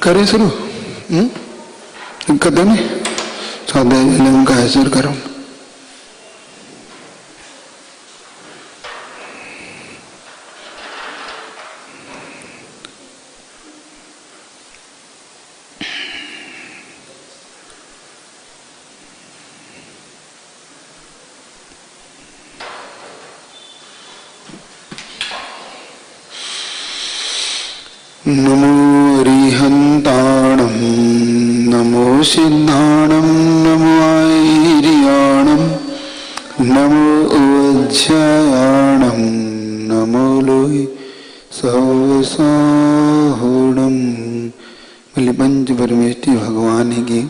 करें शुरू? दिक्कत है नहीं? स्वाध्याय उनका हैसर करो। नमो अरिहंताणं नमो सिद्धाणं नमो आयर्याणं नमो उज्जयाणं नमो लोहि सहसाहुणं। बोले पंच परमेष्टि भगवान की,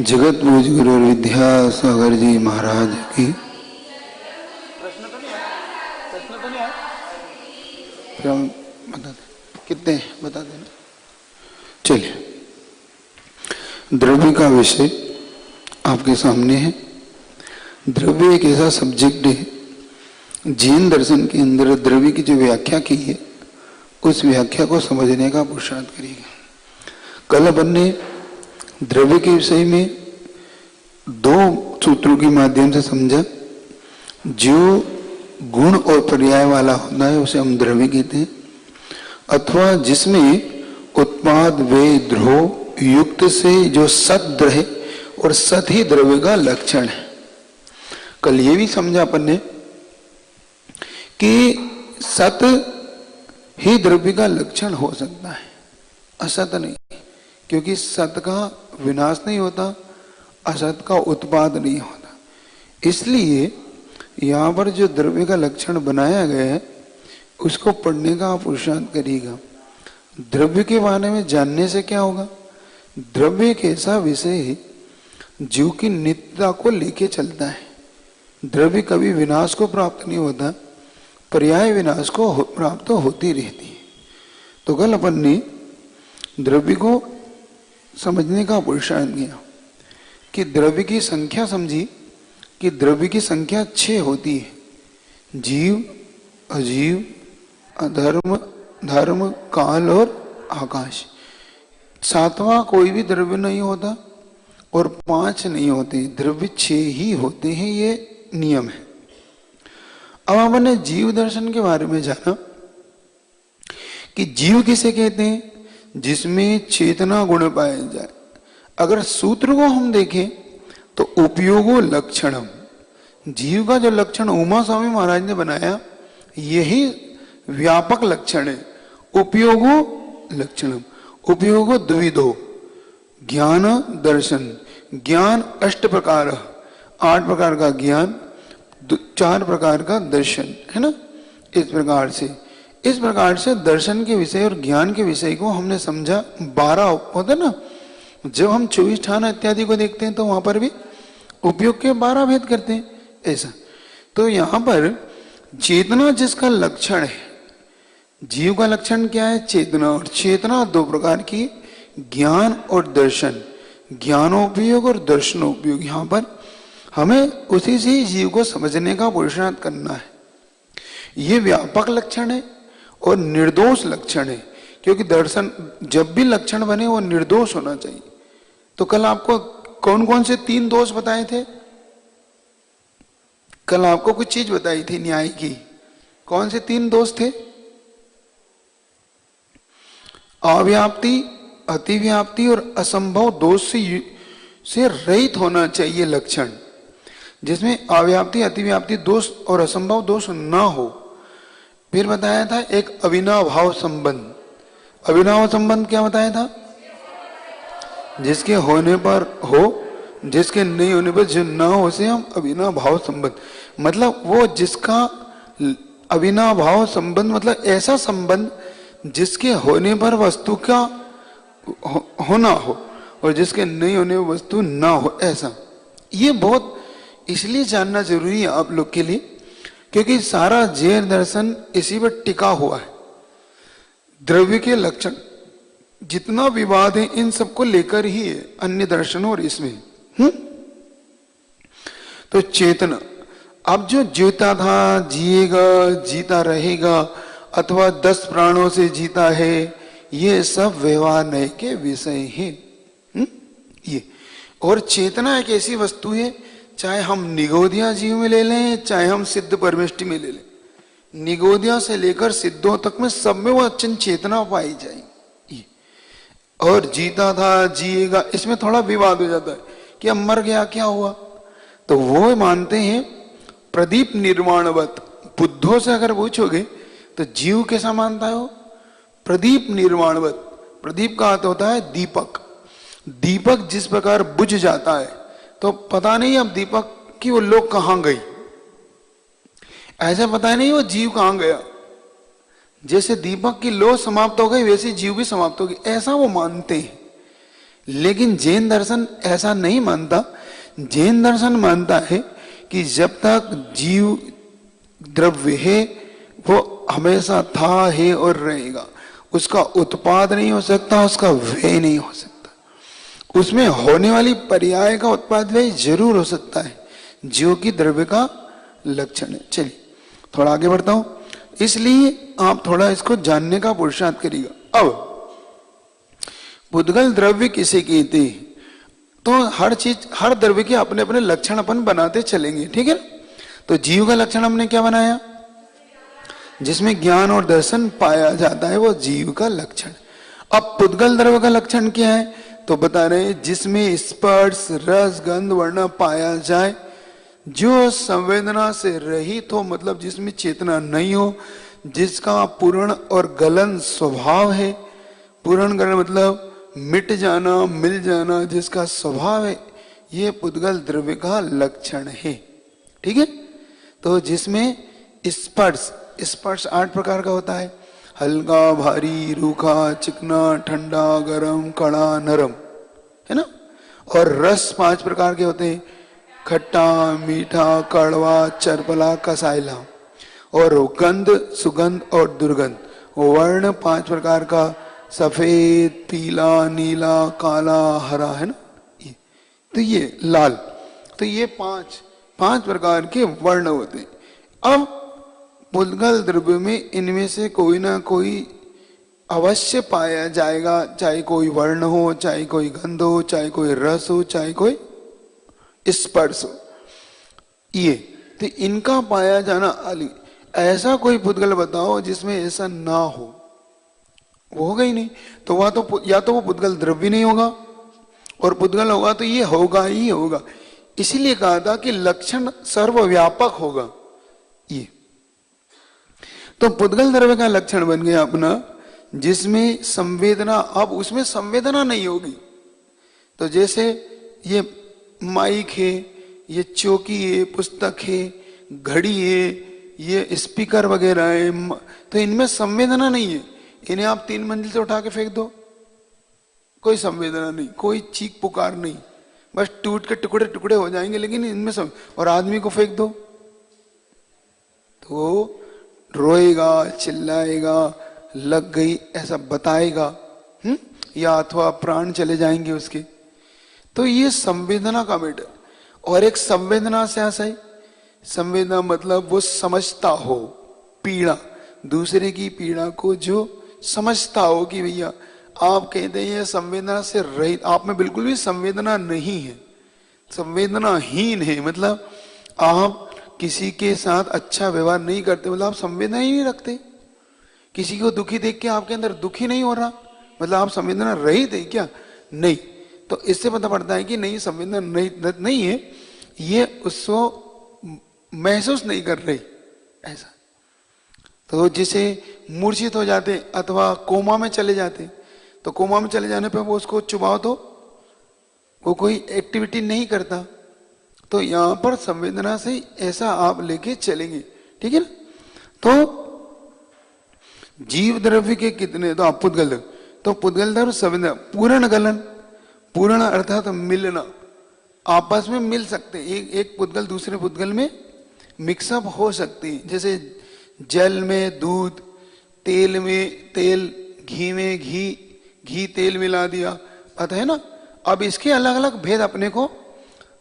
जगत पूज गुरु विद्यासागर जी महाराज की। प्रश्न तो नहीं है? बता दे कितने बता देना। चलिए, द्रव्य का विषय आपके सामने है। द्रव्य एक ऐसा सब्जेक्ट है, जैन दर्शन के अंदर द्रव्य की जो व्याख्या की है उस व्याख्या को समझने का पुरुषार्थ करेगा। कल अपन ने द्रव्य के विषय में दो सूत्रों के माध्यम से समझा। जो गुण और पर्याय वाला होता है उसे हम द्रव्य कहते हैं, अथवा जिसमें उत्पाद वे ध्रुव युक्त से जो सत है और सत ही द्रव्य का लक्षण है। कल ये भी समझा अपन ने कि सत ही द्रव्य का लक्षण हो सकता है, असत नहीं, क्योंकि सत का विनाश नहीं होता, असत का उत्पाद नहीं होता। इसलिए यहाँ पर जो द्रव्य का लक्षण बनाया गया है उसको पढ़ने का पुरुषार्थ करेगा। द्रव्य के बारे में जानने से क्या होगा? द्रव्य एक ऐसा विषय है जो कि नित्यता को लेके चलता है। द्रव्य कभी विनाश को प्राप्त नहीं होता, पर्याय विनाश को प्राप्त होती रहती है। तो कल अपन ने द्रव्य को समझने का पुरुषार्थ किया कि द्रव्य की संख्या समझी कि द्रव्य की संख्या 6 होती है। जीव, अजीव, अधर्म, धर्म, काल और आकाश। 7वां कोई भी द्रव्य नहीं होता और 5 नहीं होते, द्रव्य 6 ही होते हैं, ये नियम है। अब हमने जीव दर्शन के बारे में जाना कि जीव किसे कहते हैं? जिसमें चेतना गुण पाया जाए। अगर सूत्र को हम देखें तो उपयोगो लक्षणम, जीव का जो लक्षण उमा स्वामी महाराज ने बनाया यही व्यापक लक्षण है। उपयोगो लक्षणम, उपयोगो द्विधो, ज्ञान दर्शन। ज्ञान 8 प्रकार, 8 प्रकार का ज्ञान, 4 प्रकार का दर्शन, है ना। इस प्रकार से दर्शन के विषय और ज्ञान के विषय को हमने समझा। 12 होता ना, जब हम 24 ठान इत्यादि को देखते हैं तो वहां पर भी उपयोग के 12 भेद करते हैं, ऐसा। तो यहां पर चेतना जिसका लक्षण है, जीव का लक्षण क्या है? चेतना। और चेतना 2 प्रकार की, ज्ञान और दर्शन, ज्ञानोपयोग और दर्शनोपयोग। यहां पर हमें उसी से ही जीव को समझने का पुरुषार्थ करना है। ये व्यापक लक्षण है और निर्दोष लक्षण है, क्योंकि दर्शन जब भी लक्षण बने वो निर्दोष होना चाहिए। तो कल आपको कौन कौन से 3 दोष बताए थे? कल आपको कुछ चीज बताई थी न्याय की। कौन से 3 दोष थे? अव्याप्ति, अतिव्याप्ति और असंभव दोष से रहित होना चाहिए लक्षण, जिसमें अव्याप्ति, अतिव्याप्ति दोष और असंभव दोष ना हो। फिर बताया था एक अविनाभाव संबंध। अविनाभाव संबंध क्या बताया था? जिसके होने पर हो, जिसके नहीं होने पर जो ना हो, उसे हम अविनाभाव संबंध, मतलब वो जिसका अविनाभाव संबंध मतलब ऐसा संबंध जिसके होने पर वस्तु का होना हो और जिसके नहीं होने पर वस्तु ना हो, ऐसा। ये बहुत इसलिए जानना जरूरी है आप लोग के लिए, क्योंकि सारा जैन दर्शन इसी पर टिका हुआ है। द्रव्य के लक्षण जितना विवाद है इन सबको लेकर ही है, अन्य दर्शनों और इसमें। तो चेतना, अब जो जीता था, जिएगा, जीता रहेगा, अथवा 10 प्राणों से जीता है ये सब व्यवहार नए के विषय हैं। ये और चेतना एक ऐसी वस्तु है, चाहे हम निगोदिया जीव में ले लें, चाहे हम सिद्ध परमेष्टि में ले लें, निगोदिया से लेकर सिद्धों तक में सब में वो अचन चेतना पाई जाएगी। और जीता था, जिएगा, इसमें थोड़ा विवाद हो जाता है कि अब मर गया क्या हुआ, तो वो मानते हैं प्रदीप निर्वाणवत। बुद्धों से अगर पूछोगे तो जीव कैसा मानता है वो? प्रदीप निर्वाणवत। प्रदीप का अर्थ होता है दीपक। दीपक जिस प्रकार बुझ जाता है तो पता नहीं अब दीपक की वो लोग कहां गई, ऐसा पता नहीं वो जीव कहां गया। जैसे दीपक की लो समाप्त हो गई वैसे जीव भी समाप्त हो गई, ऐसा वो मानते हैं। लेकिन जैन दर्शन ऐसा नहीं मानता। जैन दर्शन मानता है कि जब तक जीव द्रव्य है वो हमेशा था, है और रहेगा। उसका उत्पाद नहीं हो सकता, उसका व्यय नहीं हो सकता। उसमें होने वाली पर्याय का उत्पाद व्यय जरूर हो सकता है, जो कि द्रव्य का लक्षण है। चलिए थोड़ा आगे बढ़ता हूं, इसलिए आप थोड़ा इसको जानने का पुरुषार्थ करिएगा। अब पुद्गल द्रव्य किसे कहते हैं, तो हर चीज, हर द्रव्य के अपने अपने लक्षण अपन बनाते चलेंगे, ठीक है ना। तो जीव का लक्षण हमने क्या बनाया, जिसमें ज्ञान और दर्शन पाया जाता है वो जीव का लक्षण। अब पुद्गल द्रव्य का लक्षण क्या है, तो बता रहे जिसमें स्पर्श रस गंध वर्ण पाया जाए, जो संवेदना से रहित हो, मतलब जिसमें चेतना नहीं हो, जिसका पूर्ण और गलन स्वभाव है। पूर्ण गलन मतलब मिट जाना, मिल जाना, जिसका स्वभाव है, ये पुद्गल द्रव्य का लक्षण है, ठीक है। तो जिसमें स्पर्श, स्पर्श 8 प्रकार का होता है, हल्का, भारी, रूखा, चिकना, ठंडा, गरम, कड़ा, नरम, है ना। और रस 5 प्रकार के होते हैं, खट्टा, मीठा, कड़वा, चरपला, कसाइला। और गंध, सुगंध और दुर्गंध। वर्ण 5 प्रकार का, सफेद, पीला, नीला, काला, हरा, है ना। तो ये लाल, तो ये 5 प्रकार के वर्ण होते हैं। अब पुद्गल द्रव्य में इनमें से कोई ना कोई अवश्य पाया जाएगा, चाहे कोई वर्ण हो, चाहे कोई गंध हो, चाहे कोई रस हो, चाहे कोई स्पर्श हो। ये तो इनका पाया जाना अलग। ऐसा कोई पुद्गल बताओ जिसमें ऐसा ना हो, वो होगा ही नहीं। तो वह तो या तो वो पुद्गल द्रव्य नहीं होगा, और पुद्गल होगा तो ये होगा ही होगा। इसीलिए कहा था कि लक्षण सर्वव्यापक होगा ये। तो पुद्गल द्रव्य का लक्षण बन गया अपना, जिसमें संवेदना, अब उसमें संवेदना नहीं होगी। तो जैसे ये माइक है, ये चौकी है, पुस्तक है, घड़ी है, ये स्पीकर वगैरह है, तो इनमें संवेदना नहीं है। इन्हें आप 3 मंजिल से उठा के फेंक दो, कोई संवेदना नहीं, कोई चीख पुकार नहीं, बस टूट के टुकड़े टुकड़े हो जाएंगे, लेकिन इनमें और आदमी को फेंक दो तो रोएगा, चिल्लाएगा, लग गई ऐसा बताएगा, या अथवा प्राण चले जाएंगे उसके। तो ये संवेदना का मैटर। और एक संवेदना से ऐसा है, संवेदना मतलब वो समझता हो पीड़ा, दूसरे की पीड़ा को जो समझता हो कि भैया आप कहते हैं संवेदना से रहित, आप में बिल्कुल भी संवेदना नहीं है, संवेदनाहीन है, मतलब आप किसी के साथ अच्छा व्यवहार नहीं करते, मतलब आप संवेदना ही नहीं रखते। किसी को दुखी देख के आपके अंदर दुखी नहीं हो रहा, मतलब आप संवेदना रहित है क्या? नहीं। तो इससे पता पड़ता है कि नहीं, संवेदना नहीं है, ये उसको महसूस नहीं कर रही ऐसा। तो जिसे मूर्छित हो जाते अथवा कोमा में चले जाते, तो कोमा में चले जाने पर वो उसको चुबाओ तो वो कोई एक्टिविटी नहीं करता। तो यहां पर संवेदना से ऐसा आप लेके चलेंगे, ठीक है ना। तो जीव द्रव्य के कितने, तो आप पुद्गल द्रव्य, तो पुद्गल द्रव्य संवेदना, पूर्ण गलन, पूर्ण अर्थात मिलना, आपस में मिल सकते, एक पुद्गल दूसरे पुद्गल में मिक्सअप हो सकती है। जैसे जल में दूध, तेल में तेल, घी में घी तेल मिला दिया, पता है ना। अब इसके अलग अलग भेद अपने को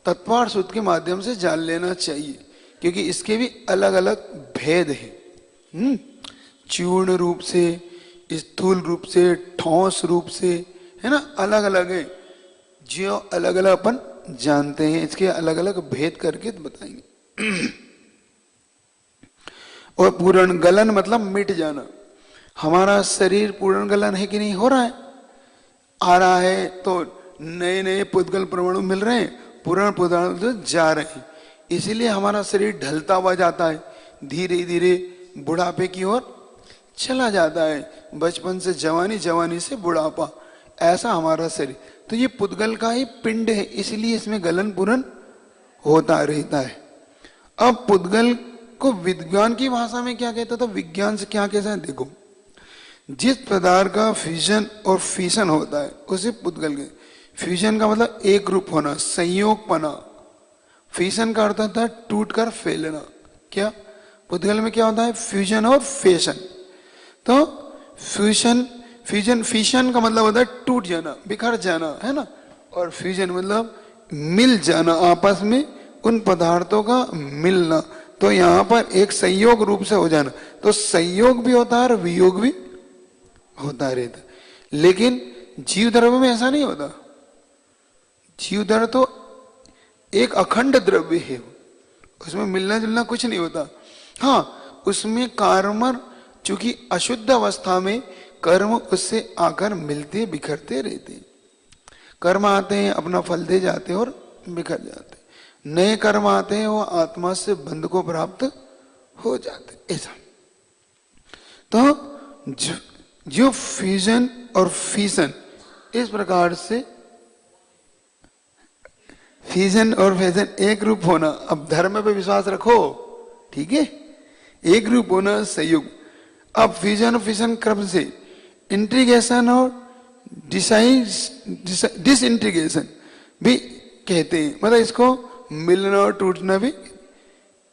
तत्वार्थ सूत्र के माध्यम से जान लेना चाहिए, क्योंकि इसके भी अलग अलग भेद हैं। चूर्ण रूप से स्थूल रूप से, ठोस रूप से, है ना, अलग अलग है। जो अलग अलग अपन जानते हैं, इसके अलग अलग भेद करके बताएंगे। और पूर्ण गलन मतलब मिट जाना। हमारा शरीर पूर्ण गलन है कि नहीं, हो रहा है, आ रहा है, तो नए नए पुद्गल परमाणु मिल रहे हैं, पूर्ण परमाणु तो जा रहे हैं, इसीलिए हमारा शरीर ढलता हुआ जाता है, धीरे धीरे बुढ़ापे की ओर चला जाता है। बचपन से जवानी, जवानी से बुढ़ापा, ऐसा हमारा शरीर। तो ये पुद्गल का ही पिंड है, इसलिए इसमें गलन पूर्ण होता रहता है। अब पुद्गल को विज्ञान की भाषा में क्या कहता था, विज्ञान से क्या कहता है, देखो, जिस पदार्थ का फ्यूजन और फिशन होता है उसे पुद्गल कहते। फ्यूजन का मतलब एक रूप होना, संयोगपना। फिशन का अर्थ होता है टूट कर फैलना। क्या पुद्गल में क्या होता है, फ्यूजन और फिशन। तो फिशन का मतलब होता है टूट जाना, बिखर जाना, है ना, और फ्यूजन मतलब मिल जाना, आपस में उन पदार्थों का मिलना। तो यहां पर एक संयोग रूप से हो जाना। तो संयोग भी होता है और वियोग भी होता रहता। लेकिन जीव द्रव्य में ऐसा नहीं होता। जीव द्रव्य तो एक अखंड द्रव्य है, उसमें मिलना जुलना कुछ नहीं होता। हाँ, उसमें कर्म, चूंकि अशुद्ध अवस्था में कर्म उससे आकर मिलते बिखरते रहते। कर्म आते हैं, अपना फल दे जाते और बिखर जाते। नए कर्म आते हैं, वो आत्मा से बंध को प्राप्त हो जाते। ऐसा तो जो फ्यूजन और फिशन, इस प्रकार से फ्यूजन और फिशन एक रूप होना। अब धर्म पे विश्वास रखो, ठीक है, एक रूप होना, संयोग। अब फ्यूजन और फिशन क्रम से इंटीग्रेशन और डिसइंटीग्रेशन भी कहते हैं, मतलब इसको मिलना और टूटना भी,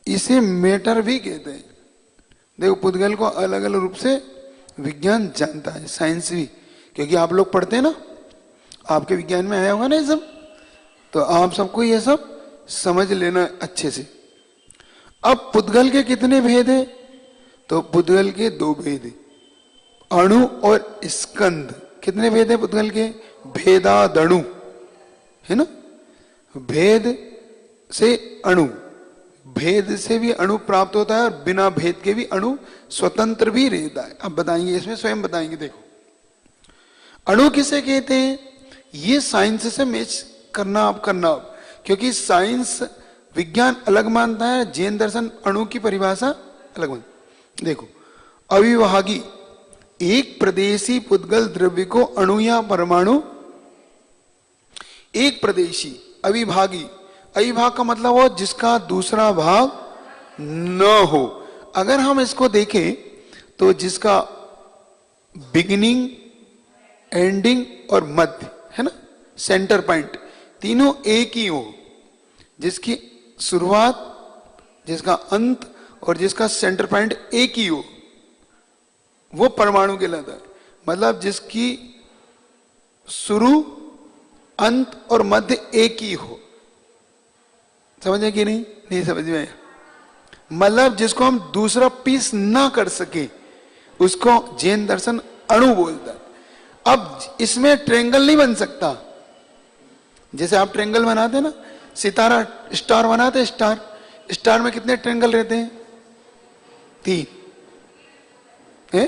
इसे मैटर भी कहते हैं। देखो, पुद्गल को अलग अलग रूप से विज्ञान जानता है, साइंस भी, क्योंकि आप लोग पढ़ते हैं ना, आपके विज्ञान में आया होगा ना ये सब, तो आप सबको ये सब समझ लेना अच्छे से। अब पुद्गल के कितने भेद है, तो पुद्गल के दो भेद है, अणु और स्कंद। कितने भेद है पुद्गल के, भेदादणु, है ना, भेद से अणु, भेद से भी अणु प्राप्त होता है और बिना भेद के भी अणु स्वतंत्र भी रहता है। अब बताएंगे, इसमें स्वयं बताएंगे। देखो, अणु किसे कहते हैं, ये साइंस से मैच करना आप करना, क्योंकि साइंस विज्ञान अलग मानता है, जैन दर्शन अणु की परिभाषा अलग मानता। देखो, अविभागी एक प्रदेशी पुद्गल द्रव्य को अणु या परमाणु, एक प्रदेशी, अविभागी, अविभाग का मतलब हो जिसका दूसरा भाग न हो। अगर हम इसको देखें तो जिसका बिगिनिंग, एंडिंग और मध्य, है ना, सेंटर पॉइंट, तीनों एक ही हो, जिसकी शुरुआत, जिसका अंत और जिसका सेंटर पॉइंट एक ही हो, वो परमाणु कहलाता है। मतलब जिसकी शुरू, अंत और मध्य एक ही हो। समझे कि नहीं, नहीं समझ में आया? मतलब जिसको हम दूसरा पीस ना कर सके, उसको जैन दर्शन अणु बोलता है। अब इसमें ट्रेंगल नहीं बन सकता। जैसे आप ट्रेंगल बनाते ना, सितारा स्टार बनाते, स्टार में कितने ट्रेंगल रहते हैं, 3 है?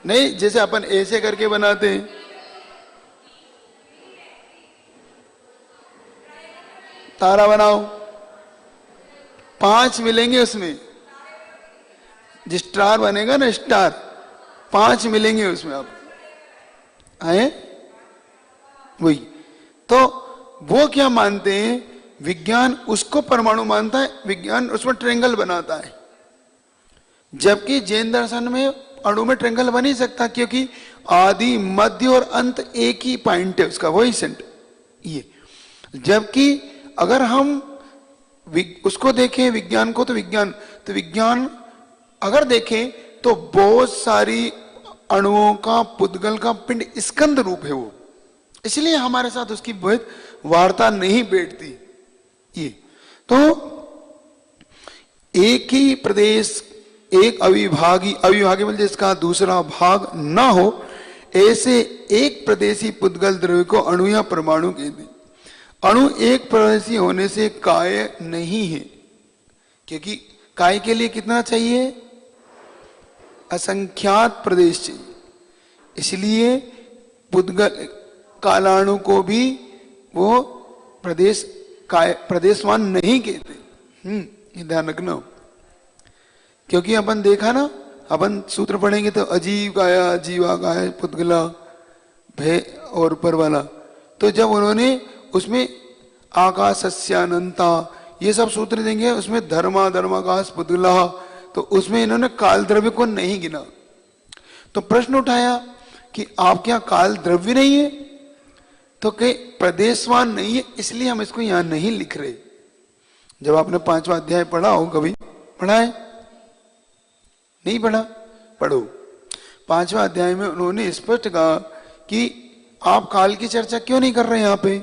नहीं, जैसे अपन ऐसे करके बनाते हैं, तारा बनाओ, 5 मिलेंगे उसमें, जिस स्टार बनेगा ना, स्टार 5 मिलेंगे उसमें। आप आए वही तो, वो क्या मानते हैं, विज्ञान उसको परमाणु मानता है, विज्ञान उसमें ट्रेंगल बनाता है। जबकि जैन दर्शन में अणु में ट्रेंगल बन ही सकता, क्योंकि आदि, मध्य और अंत एक ही पॉइंट है उसका, वही सेंटर ये। जबकि अगर हम उसको देखें विज्ञान को, तो विज्ञान अगर देखें तो बहुत सारी अणुओं का, पुद्गल का पिंड स्कंद रूप है वो, इसलिए हमारे साथ उसकी बहुत वार्ता नहीं बैठती। ये तो एक ही प्रदेश एक अविभागी, अविभागी मतलब जिसका दूसरा भाग ना हो, ऐसे एक प्रदेशी पुद्गल द्रव्य को अणु या परमाणु कहते हैं। अणु एक प्रदेशी होने से काय नहीं है, क्योंकि काय के लिए कितना चाहिए? असंख्यात प्रदेश चाहिए। इसलिए पुद्गल कालाणु को भी वो प्रदेशवान नहीं कहते। ये ध्यान रखना, क्योंकि अपन देखा ना, अपन सूत्र पढ़ेंगे तो अजीव गाया, जीवा गाया, पुद्गला, भय और ऊपर वाला, तो जब उन्होंने उसमें आकाशस्यानंता ये सब सूत्र देंगे, उसमें धर्मा धर्माकाश पुद्गला, तो उसमें इन्होंने काल द्रव्य को नहीं गिना। तो प्रश्न उठाया कि आप क्या काल द्रव्य नहीं है? तो कहीं प्रदेशवान नहीं है, इसलिए हम इसको यहां नहीं लिख रहे। जब आपने 5वां अध्याय पढ़ा हो, कभी पढ़ा है? नहीं पढ़ा? पढ़ो। 5वां अध्याय में उन्होंने स्पष्ट कहा कि आप काल की चर्चा क्यों नहीं कर रहे यहां पे?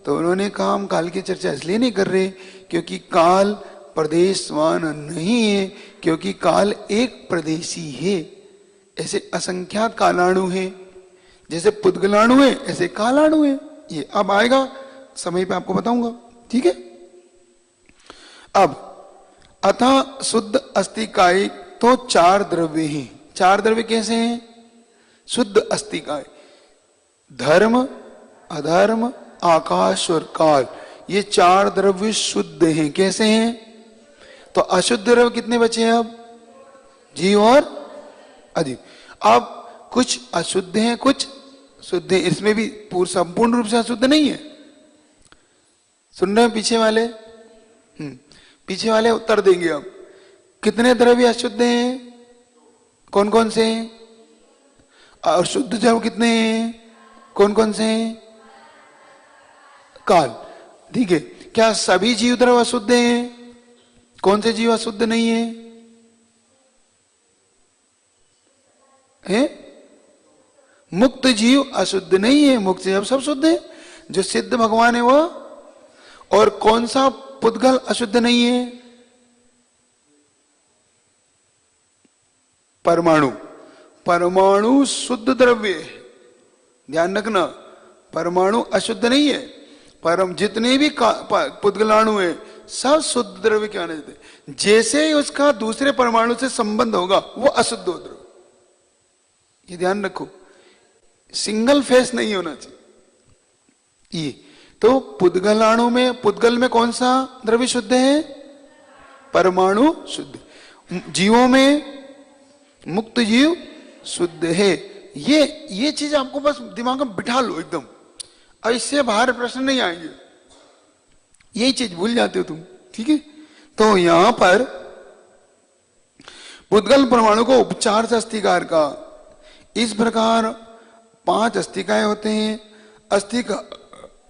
तो उन्होंने कहा हम काल की चर्चा इसलिए नहीं कर रहे क्योंकि काल प्रदेशवान नहीं है, क्योंकि काल एक प्रदेशी है। ऐसे असंख्यात कालाणु है, जैसे पुद्गलाणु है ऐसे कालाणु है। ये अब आएगा समय पे आपको बताऊंगा, ठीक है? अब अतः शुद्ध अस्तिकाय तो 4 द्रव्य हैं। 4 द्रव्य कैसे हैं? शुद्ध अस्तिकाय, धर्म, अधर्म, आकाश और काल, ये 4 द्रव्य शुद्ध हैं। कैसे हैं? तो अशुद्ध द्रव्य कितने बचे हैं अब? जीव और अजीव। अब कुछ अशुद्ध हैं, कुछ शुद्ध हैं। इसमें भी संपूर्ण रूप से अशुद्ध नहीं है। सुन रहे हैं पीछे वाले? पीछे वाले उत्तर देंगे। अब कितने द्रव्य अशुद्ध हैं? कौन कौन से हैं? और शुद्ध द्रव्य कितने हैं? कौन कौन से हैं? काल, ठीक है। क्या सभी जीव द्रव्य अशुद्ध हैं? कौन से जीव अशुद्ध नहीं है? मुक्त जीव अशुद्ध नहीं है, मुक्त जीव सब शुद्ध है। जो सिद्ध भगवान है वह। और कौन सा पुद्गल अशुद्ध नहीं है? परमाणु। परमाणु शुद्ध द्रव्य है, ध्यान रखना। परमाणु अशुद्ध नहीं है। परम जितने भी पुद्गलाणु है सब शुद्ध द्रव्य के आने देते। जैसे ही उसका दूसरे परमाणु से संबंध होगा वो अशुद्ध हो द्रव्य। ये ध्यान रखो, सिंगल फेस नहीं होना चाहिए। ये तो पुद्गलाणु में, पुद्गल में कौन सा द्रव्य शुद्ध है? परमाणु शुद्ध। जीवों में मुक्त जीव शुद्ध है। ये चीज आपको बस दिमाग में बिठा लो एकदम, और इससे बाहर प्रश्न नहीं आएंगे। यही चीज भूल जाते हो तुम, ठीक है? तो यहां पर पुद्गल परमाणु को उपचार से अस्थिकार का, इस प्रकार 5 अस्थिकाएं होते हैं। अस्थि का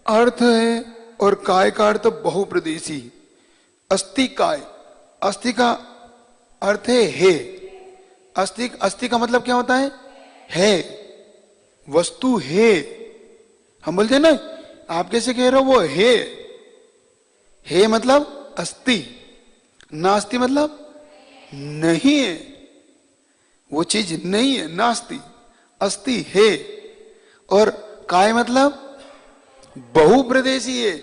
अर्थ है और काय का अर्थ बहुप्रदेशी। अस्थिकाय, अस्थि का अर्थ है। अस्थि का मतलब क्या होता है? वस्तु है। हम बोलते हैं ना, आप कैसे कह रहे हो? वो है मतलब अस्ति, नास्ति मतलब नहीं है, वो चीज नहीं है, नास्ति। अस्ति है। और काय मतलब बहुप्रदेशी है।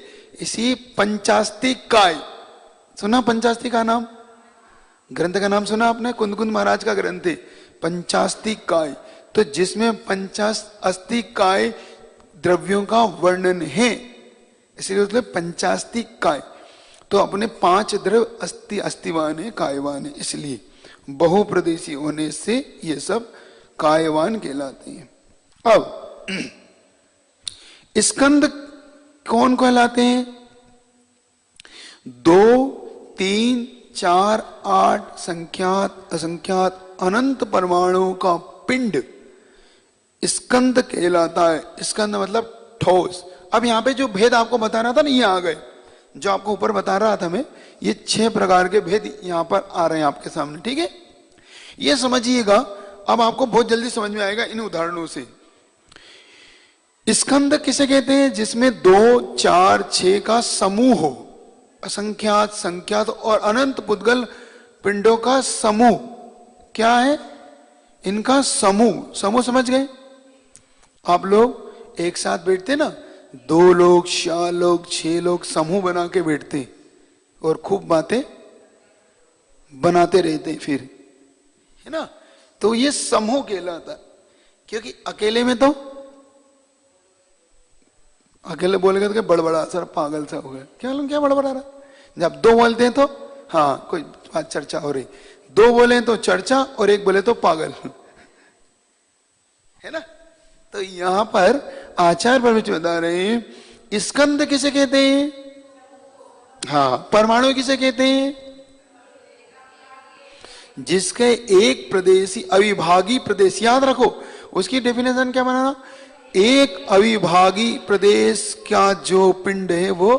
इसी पंचास्तिक काय, सुना पंचास्तिक का नाम? ग्रंथ का नाम सुना आपने? कुंद महाराज का ग्रंथ है पंचास्तिक काय। तो जिसमें 50 अस्तिक काय द्रव्यों का वर्णन है, इसलिए उसमें पंचास्तिक काय। तो अपने 5 द्रव्य अस्तिवान है, कायवान है। इसलिए बहुप्रदेशी होने से ये सब कायवान कहलाते हैं। अब स्कंद कौन कहलाते हैं? 2, 3, 4, 8 संख्यात असंख्यात अनंत परमाणुओं का पिंड स्कंद कहलाता है। स्कंद मतलब ठोस। अब यहां पे जो भेद आपको बता रहा था ना, ये आ गए। जो आपको ऊपर बता रहा था मैं, ये 6 प्रकार के भेद यहां पर आ रहे हैं आपके सामने, ठीक है? ये समझिएगा, अब आपको बहुत जल्दी समझ में आएगा इन उदाहरणों से। स्कंद किसे कहते हैं? जिसमें 2, 4, 6 का समूह हो। असंख्यात, संख्यात और अनंत पुद्गल पिंडों का समूह क्या है? इनका समूह। समूह समझ गए? आप लोग एक साथ बैठते ना, 2 लोग, 4 लोग, 6 लोग समूह बना के बैठते और खूब बातें बनाते रहते फिर, है ना? तो ये समूह कहलाता। क्योंकि अकेले में तो, अकेले बोलेगा तो क्या बड़बड़ा सर, पागल सा हो गया, क्या बड़बड़ा रहा। जब 2 बोलते हैं तो हाँ कोई बात चर्चा हो रही, 2 बोले तो चर्चा और 1 बोले तो पागल, है ना? तो यहां पर आचार्य परमेश्वर बता रहे हैं स्कंद किसे कहते हैं? हाँ, परमाणु किसे कहते हैं? जिसके एक प्रदेशी अविभागी प्रदेश, याद रखो उसकी डेफिनेशन क्या बनाना? एक अविभागी प्रदेश का जो पिंड है वो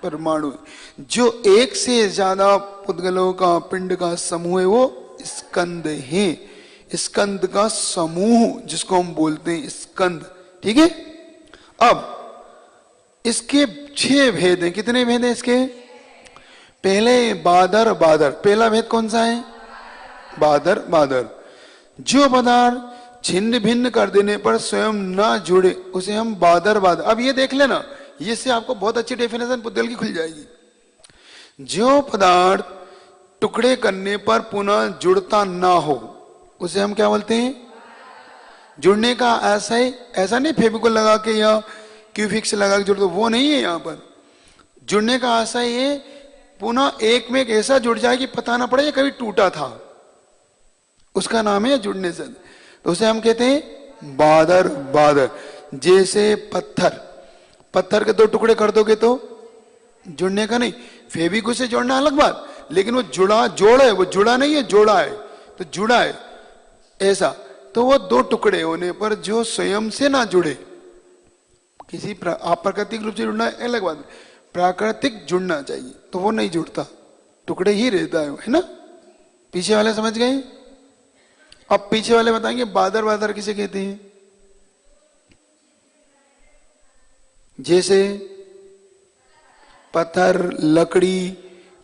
परमाणु है। जो एक से ज्यादा पुद्गलों का पिंड का समूह है वो स्कंद है। स्कंद का समूह जिसको हम बोलते हैं स्कंद, ठीक है? अब इसके 6 भेद हैं। कितने भेद हैं इसके? पहले बादर बादर, पहला भेद कौन सा है? बादर बादर। जो पदार्थ छिन्न भिन्न कर देने पर स्वयं ना जुड़े उसे हम बादर बादर। अब ये देख लेना, ये से आपको बहुत अच्छी डेफिनेशन पुद्गल की खुल जाएगी। जो पदार्थ टुकड़े करने पर पुनः जुड़ता ना हो उसे हम क्या बोलते हैं? जुड़ने का ऐसा नहीं फेविकोल लगा के या क्यूफिक्स लगा के जुड़ दो, वो नहीं है। यहाँ पर जुड़ने का आशय ये पुनः एक में एक ऐसा जुड़ जाए कि पता ना पड़े ये कभी टूटा था, उसका नाम है जुड़ने से। तो उसे हम कहते हैं बादर बादर। जैसे पत्थर के 2 टुकड़े कर दोगे तो जुड़ने का नहीं। फेविकोल से जोड़ना अलग बात, लेकिन वो जोड़ है, वो जुड़ा नहीं है, जोड़ा है, तो जुड़ा है ऐसा। तो वो 2 टुकड़े होने पर जो स्वयं से ना जुड़े, किसी आप प्राकृतिक रूप से जुड़ना अलग बात, प्राकृतिक जुड़ना चाहिए तो वो नहीं जुड़ता, टुकड़े ही रहता है ना? पीछे वाले समझ गए? अब पीछे वाले बताएंगे बादर बादर किसे कहते हैं। जैसे पत्थर, लकड़ी,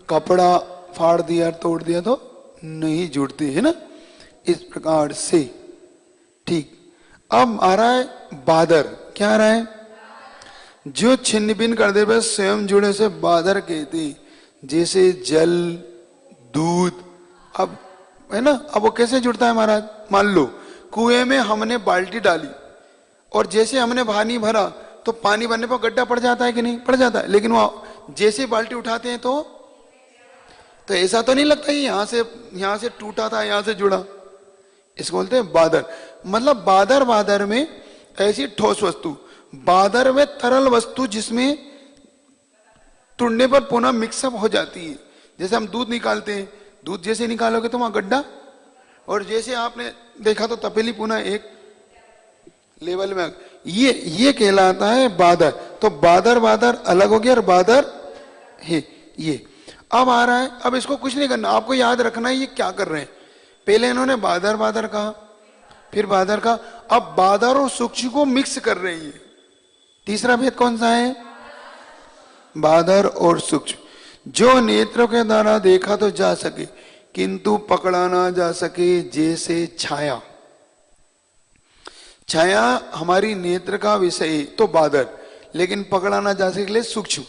कपड़ा फाड़ दिया, तोड़ दिया तो नहीं जुड़ते, है ना? इस प्रकार से, ठीक। अब आ रहा है बादर। क्या आ रहा है? जो छिन्न भिन्न कर दे बस स्वयं जुड़े से बादर कहते। जैसे जल, दूध। अब है ना, अब वो कैसे जुड़ता है महाराज? मान लो कुएं में हमने बाल्टी डाली और जैसे हमने पानी भरा तो पानी भरने पर गड्ढा पड़ जाता है कि नहीं? पड़ जाता है। लेकिन वो जैसे बाल्टी उठाते हैं तो ऐसा तो नहीं लगता यहां से टूटा था, यहां से जुड़ा। इसको बोलते हैं बादर। मतलब बादर में ऐसी ठोस वस्तु, बादर में तरल वस्तु जिसमें टूटने पर पुनः मिक्सअप हो जाती है। जैसे हम दूध निकालते हैं, दूध जैसे निकालोगे तो वहां गड्ढा, और जैसे आपने देखा तो तपेली पुनः एक लेवल में। ये कहलाता है बादर। तो बादर अलग हो गया और बादर है ये। अब आ रहा है, अब इसको कुछ नहीं करना, आपको याद रखना है ये क्या कर रहे हैं। पहले इन्होंने बादर कहा, फिर बादर का, अब बादर और सूक्ष्म को मिक्स कर रहे हैं। तीसरा भेद कौन सा है? बादर और सूक्ष्म। जो नेत्रों के द्वारा देखा तो जा सके किंतु पकड़ा ना जा सके, जैसे छाया। छाया हमारी नेत्र का विषय है तो बादर, लेकिन पकड़ा ना जा सके लिए सूक्ष्म,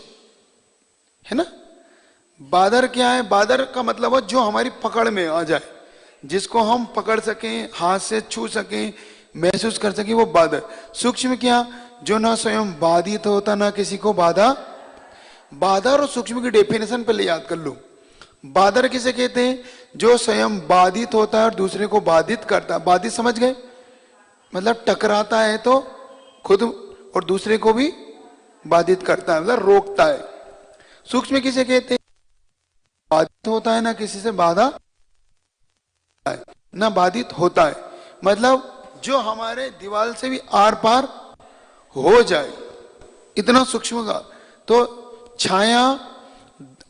है ना? बादर क्या है? बादर का मतलब है जो हमारी पकड़ में आ जाए, जिसको हम पकड़ सकें, हाथ से छू सकें, महसूस कर सकें, वो बादर। सूक्ष्म क्या? जो ना स्वयं बाधित होता ना किसी को बाधा। बादर और सूक्ष्म की डेफिनेशन पहले याद कर लो। बादर किसे कहते हैं? जो स्वयं बाधित होता है और दूसरे को बाधित करता है। बाधित समझ गए? मतलब टकराता है तो खुद और दूसरे को भी बाधित करता है, मतलब रोकता है। सूक्ष्म किसे कहते हैं? बाधित होता है ना किसी से बाधा ना बाधित होता है, मतलब जो हमारे दीवार से भी आर पार हो जाए, इतना सूक्ष्म का। तो छाया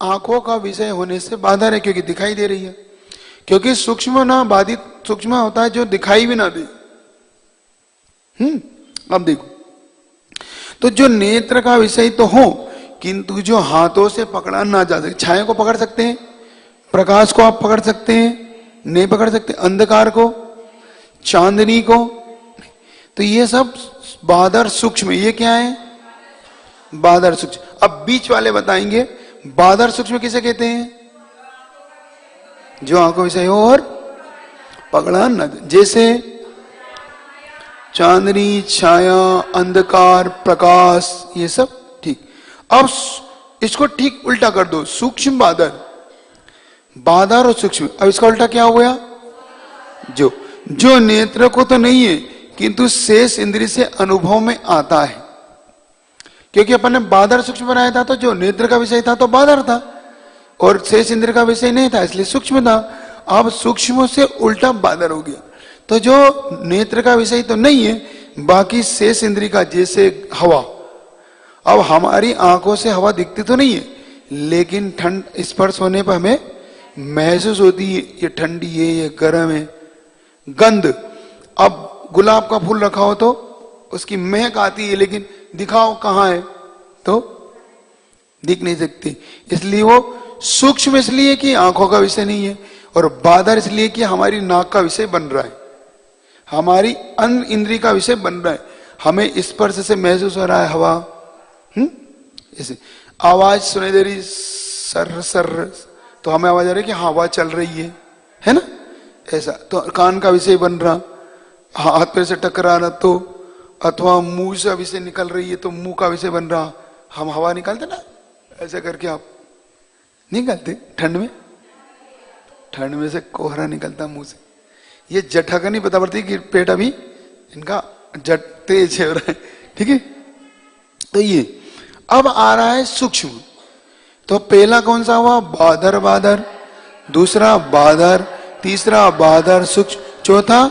आंखों का विषय होने से बादर है, क्योंकि दिखाई दे रही है। क्योंकि सूक्ष्म ना बाधित, सूक्ष्म होता है जो दिखाई भी ना दे। अब देखो, तो जो नेत्र का विषय तो हो किंतु जो हाथों से पकड़ा ना जा सके। छाया को पकड़ सकते हैं, प्रकाश को आप पकड़ सकते हैं, नहीं पकड़ सकते, अंधकार को, चांदनी को। तो ये सब बादर सूक्ष्म, ये क्या है? बादर सूक्ष्म। अब बीच वाले बताएंगे बादर सूक्ष्म किसे कहते हैं? जो आंखों विषय हो और पकड़ा न, जैसे चांदनी, छाया, अंधकार, प्रकाश, ये सब। ठीक। अब इसको ठीक उल्टा कर दो, सूक्ष्म बादर, बादर और सूक्ष्म। अब इसका उल्टा क्या हो गया? जो नेत्र को तो नहीं है किंतु शेष इंद्रिय से अनुभव में आता है। क्योंकि अपन ने बादर सूक्ष्म बनाया था, तो जो नेत्र का विषय था तो बादर था और शेष इंद्रिय का विषय नहीं था, इसलिए सूक्ष्म था। अब सूक्ष्म से उल्टा बादर हो गया। तो जो नेत्र का विषय तो नहीं है, बाकी शेष इंद्रिय का, जैसे हवा। अब हमारी आंखों से हवा दिखती तो नहीं है, लेकिन ठंड स्पर्श होने पर हमें महसूस होती है, ये ठंडी है, ये गर्म है। गंध, अब गुलाब का फूल रखा हो तो उसकी महक आती है, लेकिन दिखाओ कहाँ है तो दिख नहीं सकती। इसलिए वो सूक्ष्म इसलिए कि आंखों का विषय नहीं है, और बादर इसलिए कि हमारी नाक का विषय बन रहा है, हमारी अन्य इंद्रिय का विषय बन रहा है। हमें स्पर्श से महसूस हो रहा है हवा, ऐसे आवाज सुनाई दे रही सर सर, तो हमें आवाज आ रही है कि हाँ हवा चल रही है ना, ऐसा। तो कान का विषय बन रहा, हाथ पैर से टकरा रहा, तो अथवा मुंह से विषय निकल रही है तो मुंह का विषय बन रहा। हम हवा निकालते ना ऐसे करके, आप निकालते ठंड में से कोहरा निकलता मुंह से। ये जठा का नहीं पता पड़ती कि पेट अभी इनका जट तेज है, ठीक है। तो ये अब आ रहा है सूक्ष्म। तो पहला कौन सा हुआ? बादर बादर, दूसरा बादर, तीसरा बादर सूक्ष्म, चौथा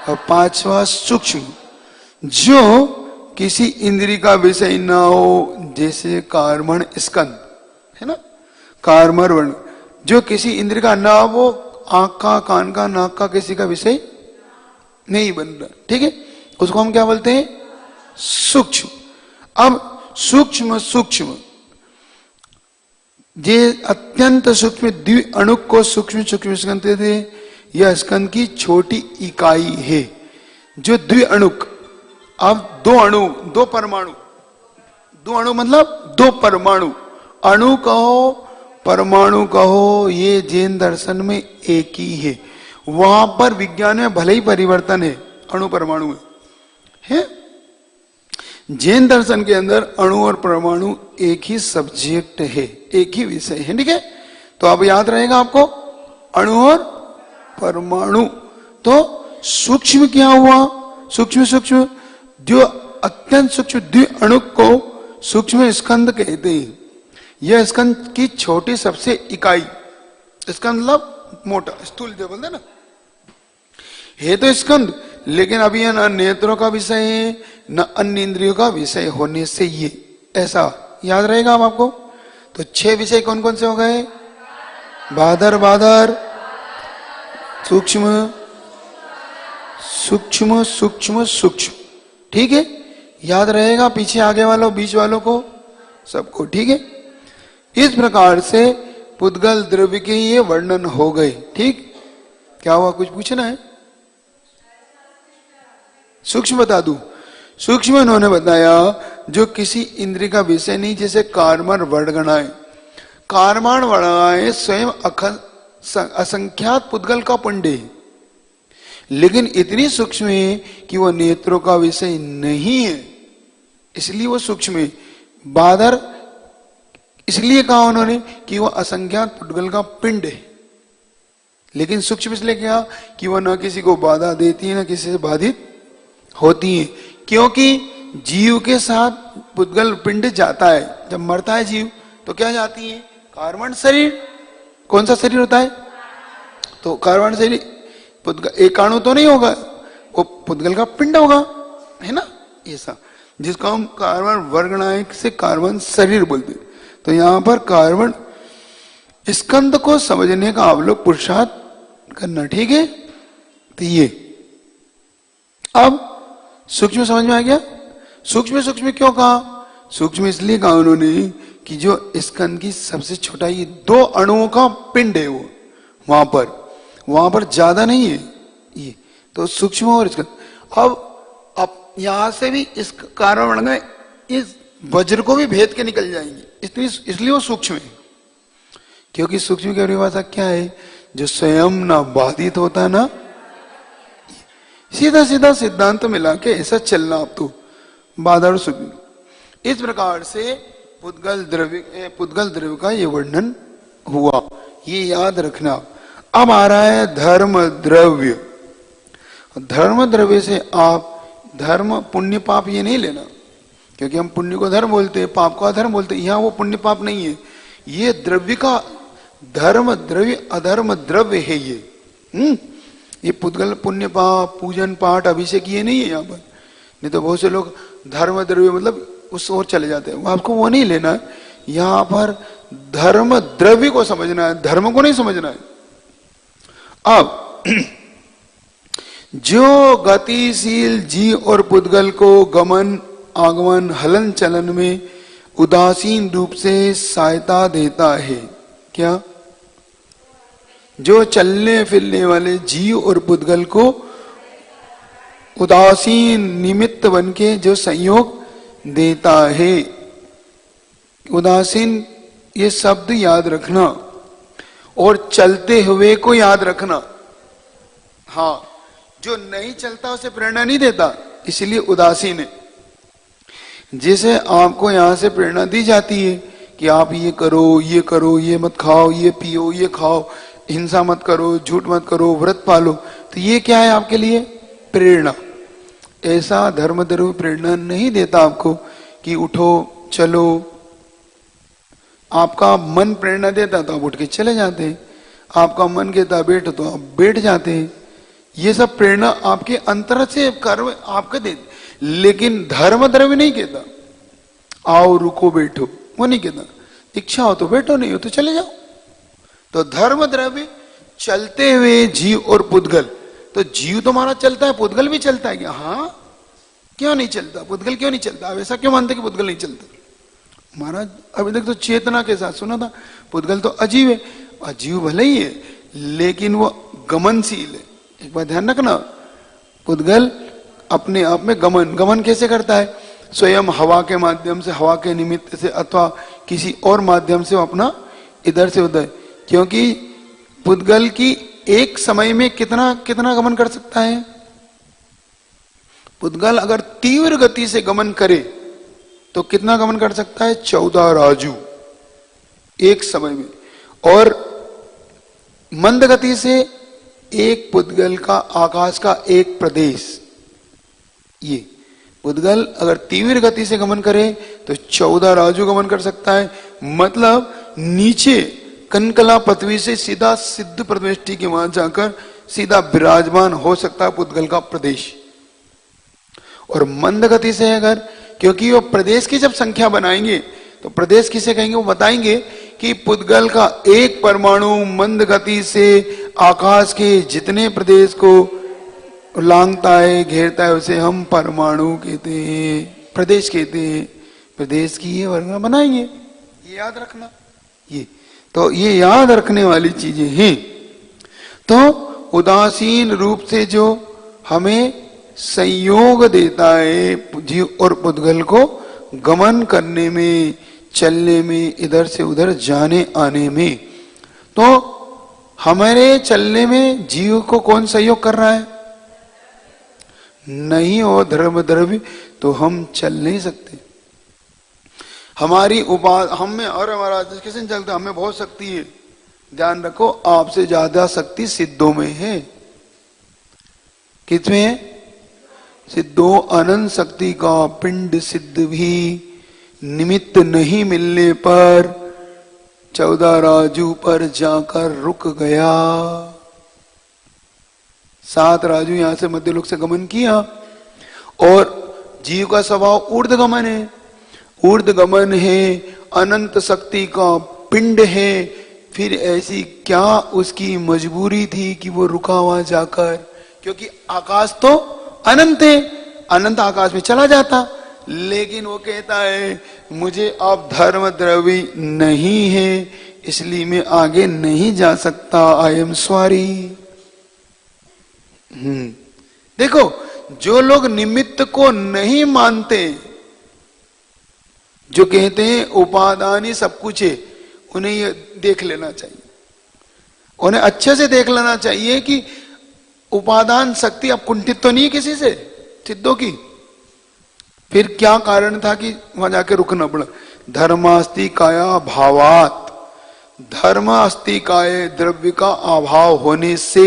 और पांचवा सूक्ष्म। जो किसी इंद्रिय का विषय ना हो, जैसे कार्मण स्कंद है ना, कार्मण वर्ण, जो किसी इंद्रिय का ना हो, आंख का, कान का, नाक का, किसी का विषय नहीं बन रहा, ठीक है, उसको हम क्या बोलते हैं? सूक्ष्म। अब सूक्ष्म सूक्ष्म, ये अत्यंत सूक्ष्म द्वि अणु को सूक्ष्म सूक्ष्म स्कंद कहते हैं। यह स्कंद की छोटी इकाई है, जो द्वि अणुक। अब दो अणु, दो परमाणु, दो अणु मतलब दो परमाणु, अणु कहो परमाणु कहो, ये जैन दर्शन में एक ही है। वहां पर विज्ञान में भले ही परिवर्तन है अणु परमाणु में, है। जैन दर्शन के अंदर अणु और परमाणु एक ही सब्जेक्ट है, एक ही विषय है, ठीक है। तो अब याद रहेगा आपको अणु और परमाणु। तो सूक्ष्म क्या हुआ? सूक्ष्म सूक्ष्म, जो अत्यंत सूक्ष्म द्वि अणु को सूक्ष्म स्कंद कहते हैं। यह स्कंद की छोटी सबसे इकाई, स्कंद मतलब मोटा, स्थूल जो बोलते ना, है तो स्कंद, लेकिन अभी यह न नेत्रों का विषय है न अन्य इंद्रियों का विषय होने से ये ऐसा याद रहेगा अब आपको। तो 6 विषय कौन कौन से हो गए? बादर बादर, सूक्ष्म सूक्ष्म सूक्ष्म सूक्ष्म, ठीक है। याद रहेगा पीछे आगे वालों बीच वालों को सबको, ठीक है। इस प्रकार से पुद्गल द्रव्य के ये वर्णन हो गए, ठीक। क्या हुआ, कुछ पूछना है? सूक्ष्म बता दूं। सूक्ष्म उन्होंने बताया जो किसी इंद्रिय का विषय नहीं, जैसे कार्मण वर्णगणाएं। कार्मण वर्णगणाएं स्वयं असंख्यात पुद्गल का पुण्य है, लेकिन इतनी सूक्ष्म है कि वह नेत्रों का विषय नहीं है, इसलिए वो सूक्ष्म है। बादर इसलिए कहा उन्होंने कि वह असंख्यात पुद्गल का पिंड है, लेकिन सूक्ष्म इसलिए कहा कि वह न किसी को बाधा देती है न किसी से बाधित होती है। क्योंकि जीव के साथ पुद्गल पिंड जाता है, जब मरता है जीव तो क्या जाती है? कार्बन शरीर। कौन सा शरीर होता है? तो कार्बन शरीर एकाणु तो नहीं होगा, वो पुद्गल का पिंड होगा, है ना, ऐसा, जिसको हम कार्बन वर्गणाएं से कार्बन शरीर बोलते। तो यहां पर कार्बन स्कंद को समझने का आप लोग पुरुषार्थ करना, ठीक है। तो ये अब सूक्ष्म समझ में आ गया। सूक्ष्म सूक्ष्म क्यों कहा? सूक्ष्म इसलिए कहा उन्होंने कि जो स्कंद की सबसे छोटा ये 2 अणुओं का पिंड है, वो वहां पर वहां पर ज्यादा नहीं है ये, तो सूक्ष्म और इसका अब यहां से भी इस कारण बन गए, इस वज्र को भी भेद के निकल जाएंगे, इसलिए वो सूक्ष्म है। क्योंकि सूक्ष्म की परिभाषा क्या है? जो स्वयं ना बाधित होता ना, सीधा सीधा सिद्धांत मिला के ऐसा चलना आप तो बाधा और सूक्ष्म। इस प्रकार से पुद्गल द्रव्य का ये वर्णन हुआ, ये याद रखना। अब आ रहा है धर्म द्रव्य। धर्म द्रव्य से आप धर्म पुण्य पाप ये नहीं लेना, क्योंकि हम पुण्य को धर्म बोलते हैं, पाप को अधर्म बोलते हैं। यहां वो पुण्य पाप नहीं है, ये द्रव्य का धर्म द्रव्य अधर्म द्रव्य है ये पुद्गल पुण्य पाप पूजन पाठ अभिषेक ये नहीं है यहाँ पर। नहीं तो बहुत से लोग धर्म द्रव्य मतलब उस ओर चले जाते हैं, आपको वो नहीं लेना है। यहां पर धर्म द्रव्य को समझना है, धर्म को नहीं समझना है। अब जो गतिशील जीव और पुद्गल को गमन आगमन हलन चलन में उदासीन रूप से सहायता देता है, क्या? जो चलने फिरने वाले जीव और पुद्गल को उदासीन निमित्त बनके जो संयोग देता है। उदासीन ये शब्द याद रखना, और चलते हुए को याद रखना। हाँ, जो नहीं चलता उसे प्रेरणा नहीं देता, इसलिए उदासीन है। जैसे आपको यहां से प्रेरणा दी जाती है कि आप ये करो, ये मत खाओ, ये पियो, ये खाओ, हिंसा मत करो, झूठ मत करो, व्रत पालो, तो ये क्या है आपके लिए? प्रेरणा। ऐसा धर्म द्रव्य प्रेरणा नहीं देता आपको कि उठो चलो। आपका मन प्रेरणा देता तो आप उठ के चले जाते हैं, आपका मन कहता बैठो तो आप बैठ जाते हैं। ये सब प्रेरणा आपके अंतर से कर्म आपका दे, लेकिन धर्म द्रव्य नहीं कहता आओ रुको बैठो, वो नहीं कहता। इच्छा हो तो बैठो, नहीं हो तो चले जाओ। तो धर्म द्रव्य चलते हुए जीव और पुद्गल, तो जीव तो हमारा चलता है, पुद्गल भी चलता है क्या? हाँ, क्यों नहीं चलता? पुद्गल क्यों नहीं चलता? आप ऐसा क्यों मानते कि पुद्गल नहीं चलता? महाराज अभी तक तो चेतना के साथ सुना था, पुद्गल तो अजीव है। अजीव भले ही है, लेकिन वो गमनशील है। एक बात ध्यान रखना, पुद्गल अपने आप में गमन कैसे करता है? स्वयं हवा के माध्यम से, हवा के निमित्त से, अथवा किसी और माध्यम से वो अपना इधर से उधर। क्योंकि पुद्गल की एक समय में कितना कितना गमन कर सकता है? पुद्गल अगर तीव्र गति से गमन करे तो कितना गमन कर सकता है? 14 राजू एक समय में। और मंद गति से एक पुद्गल का आकाश का एक प्रदेश। ये पुद्गल अगर तीव्र गति से गमन करे तो 14 राजू गमन कर सकता है। मतलब नीचे कनकला पृथ्वी से सीधा सिद्ध प्रदेष्टि के वहां जाकर सीधा विराजमान हो सकता है पुद्गल का प्रदेश। और मंद गति से अगर, क्योंकि वो प्रदेश की जब संख्या बनाएंगे तो प्रदेश किसे कहेंगे? वो बताएंगे कि पुद्गल का एक परमाणु मंद गति से आकाश के जितने प्रदेश को लांघता है, घेरता है, उसे हम परमाणु कहते हैं, प्रदेश कहते हैं। प्रदेश की ये वर्णना बनाएंगे, ये याद रखना। ये तो ये याद रखने वाली चीजें हैं। तो उदासीन रूप से जो हमें संयोग देता है जीव और पुद्गल को गमन करने में, चलने में, इधर से उधर जाने आने में, तो हमारे चलने में जीव को कौन सहयोग कर रहा है? नहीं हो धर्म द्रव्य तो हम चल नहीं सकते। हमारी हम में और हमारा किसी ने चलता, हमें बहुत शक्ति है। ध्यान रखो, आपसे ज्यादा शक्ति सिद्धों में है। किसमें है? सिद्धों। अनंत शक्ति का पिंड सिद्ध भी निमित्त नहीं मिलने पर 14 राजू पर जाकर रुक गया। 7 राजू यहां से मध्यलोक से गमन किया, और जीव का स्वभाव ऊर्ध्वगमन है। ऊर्ध्वगमन है, अनंत शक्ति का पिंड है, फिर ऐसी क्या उसकी मजबूरी थी कि वो रुका हुआ जाकर? क्योंकि आकाश तो अनंत है, अनंत आकाश में चला जाता, लेकिन वो कहता है मुझे अब धर्म द्रव्य नहीं है, इसलिए मैं आगे नहीं जा सकता। I am sorry. देखो, जो लोग निमित्त को नहीं मानते, जो कहते हैं उपादान ही सब कुछ है, उन्हें ये देख लेना चाहिए, उन्हें अच्छे से देख लेना चाहिए कि उपादान शक्ति अब कुंठित तो नहीं किसी से सिद्धों की। फिर क्या कारण था कि वहां जाके रुकना पड़ा। धर्मास्ति काया भावात, धर्म अस्ति काय द्रव्य का अभाव होने से,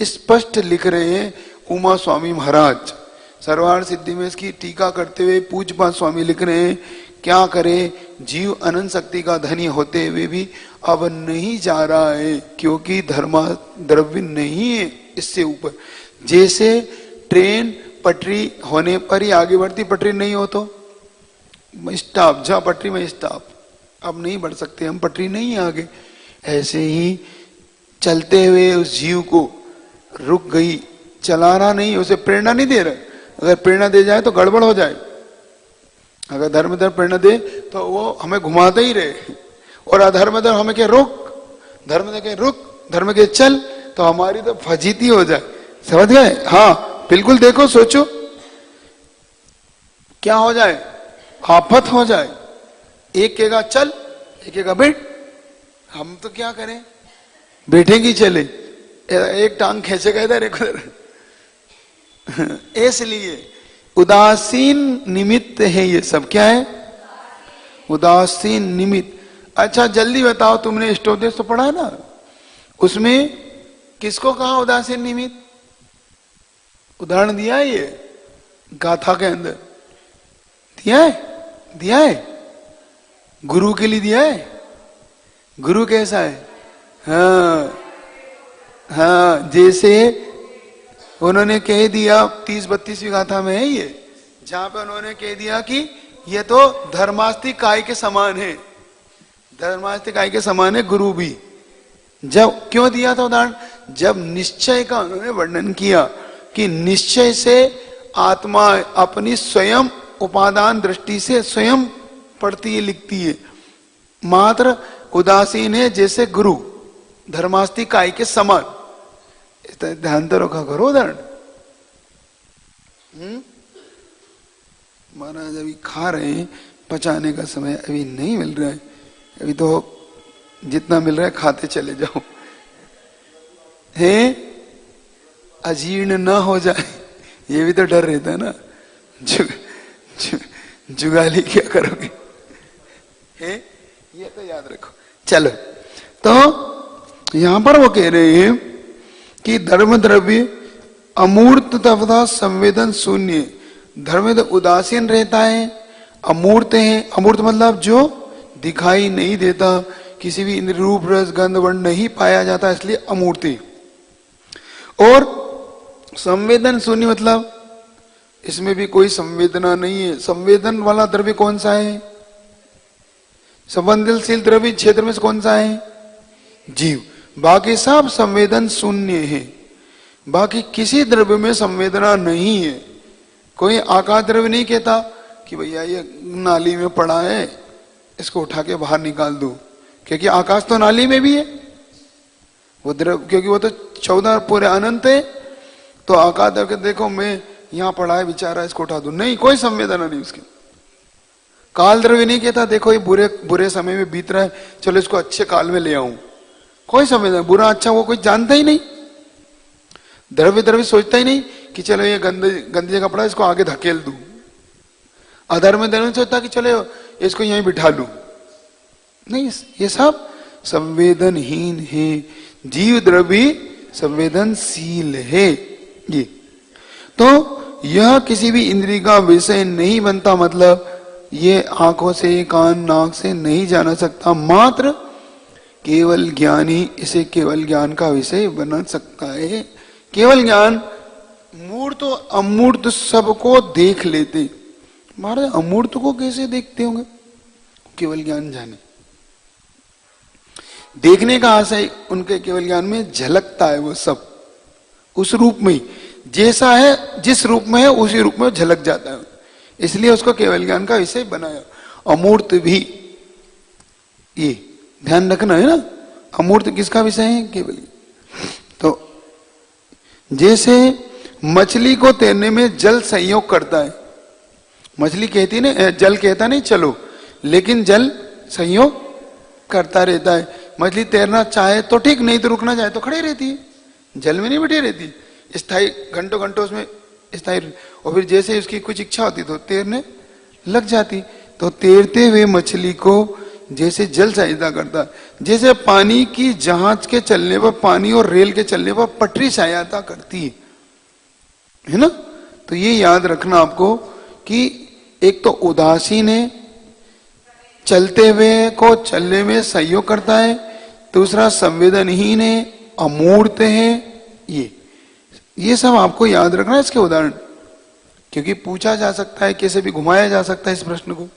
स्पष्ट लिख रहे हैं उमा स्वामी महाराज। सर्वार्थ सिद्धि में इसकी टीका करते हुए पूज्यपाद स्वामी लिख रहे हैं, क्या करे, जीव अनंत शक्ति का धनी होते हुए भी अब नहीं जा रहा है, क्योंकि धर्म द्रव्य नहीं है इससे ऊपर। जैसे ट्रेन पटरी होने पर ही आगे बढ़ती, पटरी नहीं हो तो स्टॉप, जहां पटरी में स्टॉप, अब नहीं बढ़ सकते हम, पटरी नहीं है आगे। ऐसे ही चलते हुए उस जीव को रुक गई, चला रहा नहीं, उसे प्रेरणा नहीं दे रहा। अगर प्रेरणा दे जाए तो गड़बड़ हो जाए। अगर धर्मधर प्रेरणा दे तो वो हमें घुमाते ही रहे, और अधर्मधर हमें क्या रुक, धर्म के रुक, धर्म के चल, तो हमारी तो फजीती हो जाए। समझ गए? हाँ बिल्कुल। देखो सोचो क्या हो जाए, आफत हो जाए। एक कहेगा चल, एक कहेगा बैठ, हम तो क्या करें, बैठेंगे चले, एक टांग खींचेगा इधर एक उधर। इसलिए उदासीन निमित्त है ये सब। क्या है? उदासीन निमित्त। अच्छा जल्दी बताओ, तुमने इष्टोपदेश तो पढ़ा ना, उसमें किसको कहा उदासीन निमित्त? उदाहरण दिया है ये गाथा के अंदर, दिया है, दिया है, गुरु के लिए दिया है। गुरु कैसा है? हाँ हाँ, जैसे उन्होंने कह दिया 30-32वीं गाथा में है ये, जहां पे उन्होंने कह दिया कि ये तो धर्मास्तिक काय के समान है, धर्मास्तिक काय के समान है गुरु भी। जब क्यों दिया था उदाहरण? जब निश्चय का उन्होंने वर्णन किया कि निश्चय से आत्मा अपनी स्वयं उपादान दृष्टि से स्वयं पढ़ती है, लिखती है, मात्र उदासीन है जैसे गुरु धर्मास्तिक काय के समान। ध्यान तो रखा करो उदाहरण। महाराज अभी खा रहे हैं, पचाने का समय अभी नहीं मिल रहा है, अभी तो जितना मिल रहा है खाते चले जाओ, है अजीर्ण ना हो जाए, ये भी तो डर रहता है ना। जुगाली क्या करोगे, है ये तो याद रखो। चलो, तो यहां पर वो कह रहे हैं कि धर्म द्रव्य अमूर्त तथा संवेदन शून्य। धर्म उदासीन रहता है, अमूर्त है, अमूर्त मतलब जो दिखाई नहीं देता, किसी भी इंद्र रूप रस गंध वर्ण नहीं पाया जाता, इसलिए अमूर्ति। और संवेदन शून्य मतलब इसमें भी कोई संवेदना नहीं है। संवेदन वाला द्रव्य कौन सा है? संवेदनशील द्रव्य क्षेत्र में से कौन सा है? जीव। बाकी सब संवेदन शून्य है, बाकी किसी द्रव्य में संवेदना नहीं है। कोई आकाश द्रव्य नहीं कहता कि भैया ये नाली में पड़ा है, इसको उठा के बाहर निकाल दो, क्योंकि आकाश तो नाली में भी है वो द्रव्य, क्योंकि वो तो 14 पूरे अनंत है। तो आकाश द्रव्य देखो मैं यहां पड़ा है बेचारा, इसको उठा दो, नहीं, कोई संवेदना नहीं उसकी। काल द्रव्य नहीं कहता देखो ये बुरे समय में बीत रहा है, चलो इसको अच्छे काल में ले आऊं, कोई संवेदना, बुरा अच्छा वो कोई जानता ही नहीं। द्रव्य सोचता ही नहीं कि चलो ये गंदे जगह पड़ा, इसको आगे धकेल दूं। अधर्म द्रव्य सोचता कि चलो इसको यहीं बिठा लूं, नहीं, ये सब संवेदनहीन है। जीव द्रव्य संवेदनशील है ये। तो यह किसी भी इंद्रिय का विषय नहीं बनता, मतलब ये आंखों से, कान, नाक से नहीं जाना सकता, मात्र केवल ज्ञानी इसे केवल ज्ञान का विषय बना सकता है। केवल ज्ञान मूर्त और अमूर्त सबको देख लेते। महाराज अमूर्त को कैसे देखते होंगे? केवल ज्ञान जाने, देखने का आशय उनके केवल ज्ञान में झलकता है, वो सब उस रूप में ही, जैसा है जिस रूप में है उसी रूप में झलक जाता है, इसलिए उसको केवल ज्ञान का विषय बनाया। अमूर्त भी ये ध्यान रखना है ना, अमूर्त किसका विषय है? केवल। तो जैसे मछली को तैरने में जल सहयोग करता है। मछली कहती ना, जल कहता नहीं चलो, लेकिन जल सहयोग करता रहता है। मछली तैरना चाहे तो ठीक, नहीं तो रुकना चाहे तो खड़ी रहती है, जल में नहीं बैठी रहती, स्थायी घंटों घंटों उसमें स्थायी। और फिर जैसे उसकी कुछ इच्छा होती तो तैरने लग जाती। तो तैरते हुए मछली को जैसे जल सहायता करता, जैसे पानी की जहाज के चलने पर, पानी और रेल के चलने पर पटरी सहायता करती है ना। तो ये याद रखना आपको कि एक तो उदासीन है, चलते हुए को चलने में सहयोग करता है, दूसरा संवेदनहीन है, अमूर्त है। ये सब आपको याद रखना है इसके उदाहरण, क्योंकि पूछा जा सकता है, कैसे भी घुमाया जा सकता है इस प्रश्न को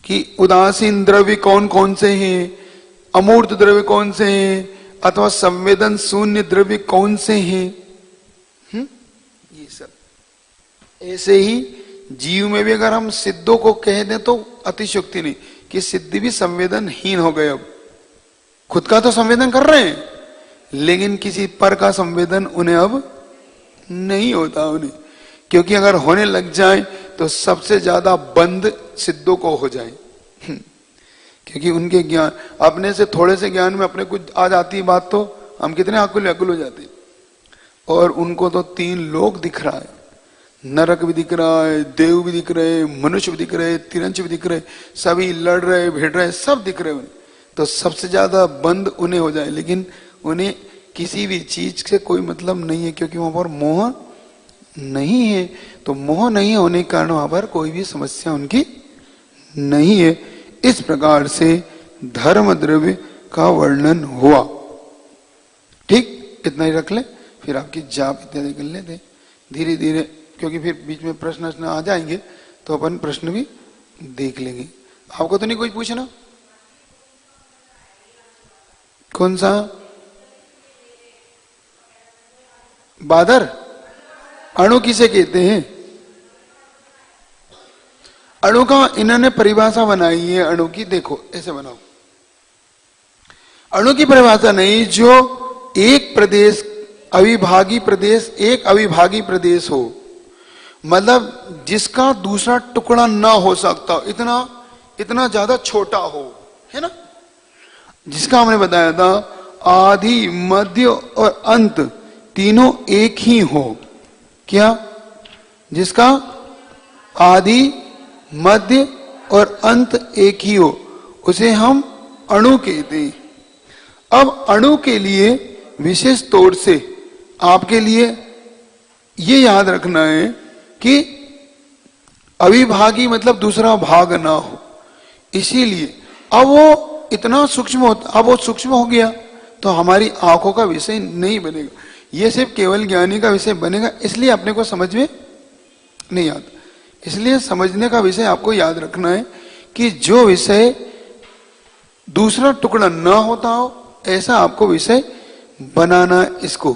कि उदासीन द्रव्य कौन कौन से हैं, अमूर्त द्रव्य कौन से हैं, अथवा संवेदन शून्य द्रव्य कौन से हैं। ये सब ऐसे ही जीव में भी अगर हम सिद्धों को कह दें तो अतिशयोक्ति नहीं, कि सिद्ध भी संवेदनहीन हो गए। अब खुद का तो संवेदन कर रहे हैं, लेकिन किसी पर का संवेदन उन्हें अब नहीं होता उन्हें, क्योंकि अगर होने लग जाए तो सबसे ज्यादा बंद सिद्धों को हो जाए। क्योंकि उनके ज्ञान, अपने से थोड़े से ज्ञान में अपने कुछ आ जाती है बात, तो हम कितने आकुल आकुल हो जाते। और उनको तो 3 लोक दिख रहा है, नरक भी दिख रहा है, देव भी दिख रहे, मनुष्य भी दिख रहे, तिरंच भी दिख रहे, सभी लड़ रहे भिड़ रहे, सब दिख रहे उन्हें। तो सबसे ज्यादा बंद उन्हें हो जाए, लेकिन उन्हें किसी भी चीज से कोई मतलब नहीं है, क्योंकि वहां पर मोह नहीं है। तो मोह नहीं होने के कारण वहां पर कोई भी समस्या उनकी नहीं है। इस प्रकार से धर्म द्रव्य का वर्णन हुआ। ठीक, इतना ही रख ले, फिर आपकी जाप इत्यादि कर लेते धीरे धीरे, क्योंकि फिर बीच में प्रश्न आ जाएंगे तो अपन प्रश्न भी देख लेंगे। आपको तो नहीं कोई पूछना? कौन सा? बादर? अणु किसे कहते हैं? अणु का इन्होंने परिभाषा बनाई है अणु की, देखो ऐसे बनाओ। अणु की परिभाषा नहीं, जो एक प्रदेश अविभागी प्रदेश, एक अविभागी प्रदेश हो, मतलब जिसका दूसरा टुकड़ा ना हो सकता, इतना इतना ज्यादा छोटा हो, है ना। जिसका हमने बताया था आदि मध्य और अंत तीनों एक ही हो। क्या? जिसका आदि मध्य और अंत एक ही हो, उसे हम अणु कहते हैं। अब अणु के लिए विशेष तौर से आपके लिए ये याद रखना है कि अविभागी मतलब दूसरा भाग ना हो। इसीलिए अब वो इतना सूक्ष्म होता, अब वो सूक्ष्म हो गया तो हमारी आंखों का विषय नहीं बनेगा, ये सिर्फ केवल ज्ञानी का विषय बनेगा। इसलिए अपने को समझ में नहीं आता। इसलिए समझने का विषय आपको याद रखना है कि जो विषय दूसरा टुकड़ा ना होता हो, ऐसा आपको विषय बनाना है इसको,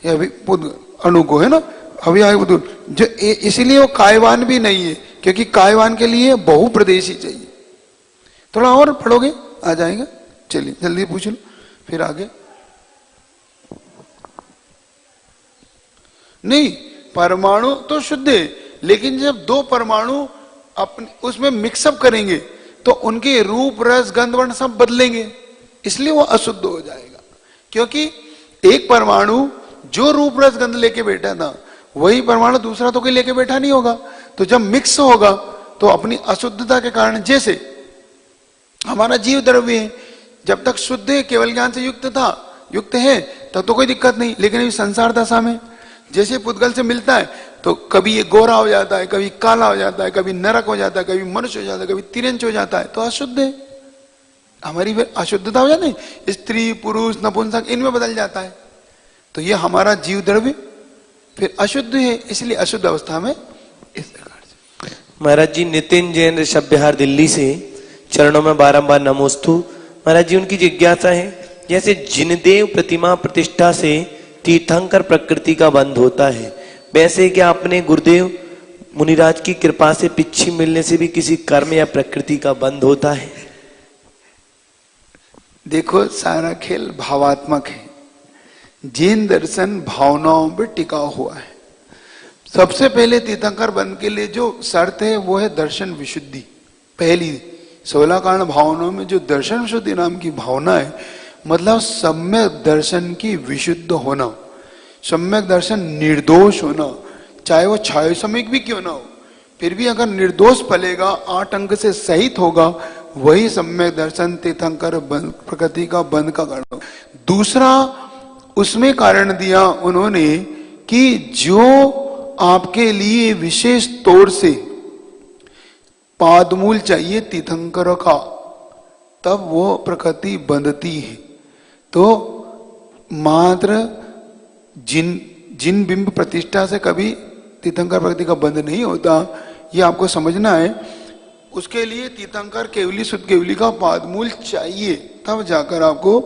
अणु को, है ना। अभी आगे जो इसीलिए वो कायवान भी नहीं है, क्योंकि कायवान के लिए बहुप्रदेशी चाहिए। थोड़ा और पढ़ोगे आ जाएगा। चलिए जल्दी पूछ लो, फिर आगे। नहीं, परमाणु तो शुद्ध है, लेकिन जब 2 परमाणु अपने उसमें मिक्सअप करेंगे तो उनके रूप रस गंध वर्ण सब बदलेंगे, इसलिए वो अशुद्ध हो जाएगा। क्योंकि एक परमाणु जो रूप रस गंध लेके बैठा था, वही परमाणु दूसरा तो कोई लेके बैठा नहीं होगा। तो जब मिक्स होगा तो अपनी अशुद्धता के कारण, जैसे हमारा जीव द्रव्य है, जब तक शुद्ध है, केवल ज्ञान से युक्त है तब तो कोई दिक्कत नहीं। लेकिन अभी संसार दशा में जैसे पुद्गल से मिलता है तो कभी ये गोरा हो जाता है, कभी काला हो जाता है, कभी नरक हो जाता है, कभी मनुष्य हो जाता है, कभी तिरंच हो जाता है, तो अशुद्ध है। हमारी फिर अशुद्धता हो जाती है, स्त्री पुरुष नपुंसक इनमें बदल जाता है। तो ये हमारा जीव द्रव्य फिर अशुद्ध है, इसलिए अशुद्ध अवस्था में इस प्रकार से। महाराज जी, नितिन जैन ऋषभ बिहार दिल्ली से चरणों में बारंबार नमोस्तु। महाराज जी, उनकी जिज्ञासा है, जैसे जिनदेव प्रतिमा प्रतिष्ठा से तीर्थंकर प्रकृति का बंध होता है, वैसे क्या अपने गुरुदेव मुनिराज की कृपा से पिच्छी मिलने से भी किसी कर्म या प्रकृति का बंध होता है? देखो, सारा खेल भावात्मक है। जैन दर्शन भावनाओं पर टिका हुआ है। सबसे पहले तीर्थंकर बनने के लिए जो शर्त है वो है दर्शन विशुद्धि। पहली 16 कारण भावनाओं में जो दर्शन विशुद्धि नाम की भावना है, मतलब सम्यक दर्शन की विशुद्ध होना, सम्यक दर्शन निर्दोष होना, चाहे वो छाया सम्यक भी क्यों ना हो, फिर भी अगर निर्दोष पलेगा, 8 अंक से सहित होगा, वही सम्यक दर्शन तीर्थंकर प्रकृति का बंध का कारण। दूसरा उसमें कारण दिया उन्होंने कि जो आपके लिए विशेष तौर से पादमूल चाहिए तीर्थंकर का, तब वो प्रकृति बंधती है। तो मात्र जिन बिंब प्रतिष्ठा से कभी तीर्थंकर प्रकृति का बंध नहीं होता, ये आपको समझना है। उसके लिए तीर्थंकर केवली शुद्ध केवली का पादमूल चाहिए, तब जाकर आपको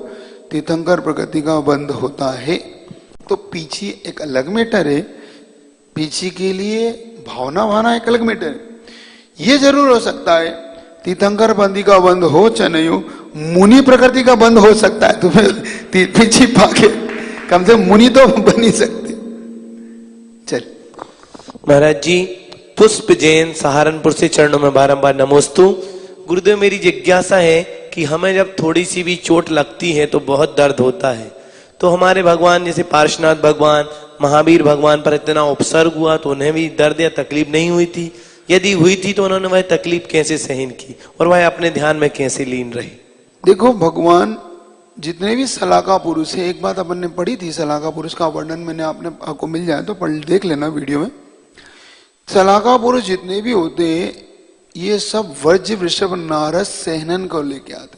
तीर्थंकर प्रकृति का बंध होता है। तो पीछे एक अलग मैटर है, पीछे के लिए भावना एक अलग मैटर है। ये जरूर हो सकता है तीर्थंकर बंदी का बंध हो चाहे नहीं हो, मुनि प्रकृति का बंध हो सकता है। तुम्हें पीछे पाके कम से मुनि तो बन ही सकते। चल महाराज जी, पुष्प जैन सहारनपुर से चरणों में बारंबार नमोस्तु। गुरुदेव, मेरी जिज्ञासा है कि हमें जब थोड़ी सी भी चोट लगती है तो बहुत दर्द होता है, तो हमारे भगवान जैसे पार्श्वनाथ भगवान, महावीर भगवान पर इतना उपसर्ग हुआ तो उन्हें भी दर्द या तकलीफ नहीं हुई थी? यदि हुई थी तो उन्होंने वह तकलीफ कैसे सहन की और वह अपने ध्यान में कैसे लीन रहे? देखो, भगवान जितने भी सलाका पुरुष है, एक बात अपन ने पढ़ी थी, सलाका पुरुष का वर्णन मैंने आपको मिल जाए तो पढ़ देख लेना वीडियो में। सलाका पुरुष जितने भी होते हैं, ये सब व्रज वृषभ नारद सहनन को लेके आते।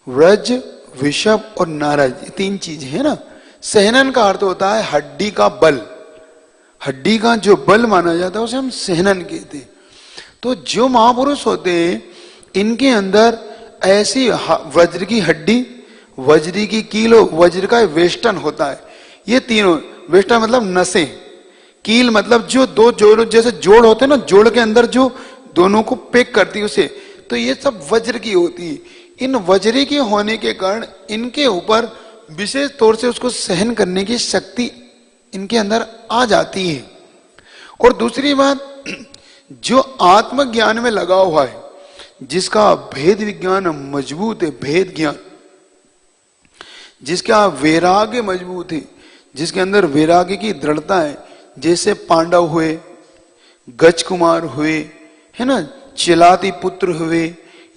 व्रज वृषभ और नारद, ये 3 चीज है ना। सहनन का अर्थ होता है हड्डी का बल, हड्डी का जो बल माना जाता है उसे हम सहनन कहते हैं। तो जो महापुरुष होते हैं, इनके अंदर ऐसी वज्र की हड्डी, वज्र की कील, वज्र का वेष्टन होता है। ये तीनों, वेष्टन मतलब नसें, कील मतलब जो 2 जोड़ जैसे जोड़ होते हैं ना, जोड़ के अंदर जो दोनों को पैक करती है उसे, तो ये सब वज्र की होती है। इन वज्र के होने के कारण इनके ऊपर विशेष तौर से उसको सहन करने की शक्ति इनके अंदर आ जाती है। और दूसरी बात, जो आत्मज्ञान में लगा हुआ है, जिसका भेद विज्ञान मजबूत है, भेद ज्ञान, जिसका वैराग्य मजबूत है, जिसके अंदर वैराग्य की दृढ़ता है, जैसे पांडव हुए, गज कुमार हुए, है ना, चिलाती पुत्र हुए,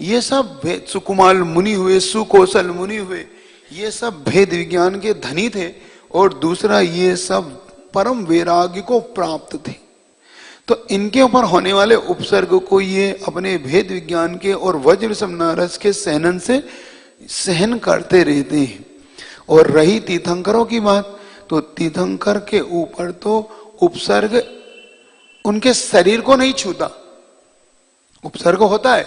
ये सब सुकुमार मुनि हुए, सुकौशल मुनि हुए, ये सब भेद विज्ञान के धनी थे। और दूसरा, ये सब परम वैराग्य को प्राप्त थे। तो इनके ऊपर होने वाले उपसर्ग को ये अपने भेद विज्ञान के और वज्र नारस के सहनन से सहन करते रहते हैं। और रही तीर्थंकरों की बात, तो तीर्थंकर के ऊपर तो उपसर्ग उनके शरीर को नहीं छूता। उपसर्ग होता है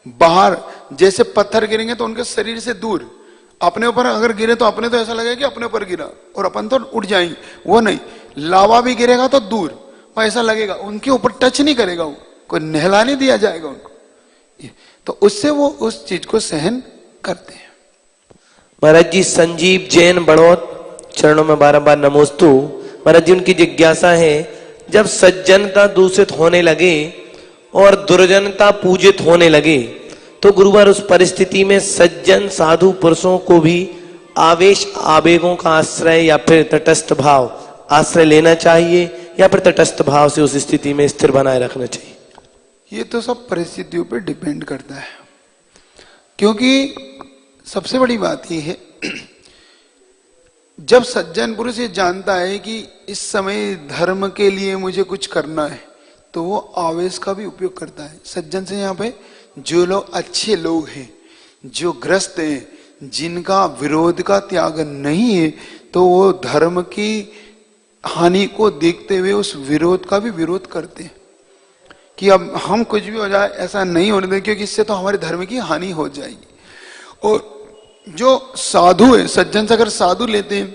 बाहर, जैसे पत्थर गिरेंगे तो उनके शरीर से दूर, अपने ऊपर अगर गिरे तो अपने तो ऐसा लगेगा कि अपने ऊपर गिरा और अपन तो उठ जाएंगे, वो नहीं। लावा भी गिरेगा तो दूर, वो ऐसा लगेगा, उनके ऊपर टच नहीं करेगा, वो कोई नहला नहीं दिया जाएगा उनको, तो उससे वो उस चीज को सहन करते हैं। महाराज जी, संजीव जैन बड़ौत, चरणों में बारंबार नमोस्तु। महाराज जी, उनकी जिज्ञासा है, जब सज्जनता दूषित होने लगे और दुर्जनता पूजित होने लगे, तो गुरुवार उस परिस्थिति में सज्जन साधु पुरुषों को भी आवेश आवेगों का आश्रय या फिर तटस्थ भाव आश्रय लेना चाहिए, या फिर तटस्थ भाव से उस स्थिति में स्थिर बनाए रखना चाहिए? ये तो सब परिस्थितियों पर डिपेंड करता है, क्योंकि सबसे बड़ी बात यह है, जब सज्जन पुरुष ये जानता है कि इस समय धर्म के लिए मुझे कुछ करना है, तो वो आवेश का भी उपयोग करता है। सज्जन से यहाँ पे जो लोग अच्छे लोग हैं, जो ग्रस्त हैं, जिनका विरोध का त्याग नहीं है, तो वो धर्म की हानि को देखते हुए उस विरोध का भी विरोध करते हैं कि अब हम कुछ भी हो जाए ऐसा नहीं होने दें, क्योंकि इससे तो हमारे धर्म की हानि हो जाएगी। और जो साधु है, सज्जन से अगर साधु लेते हैं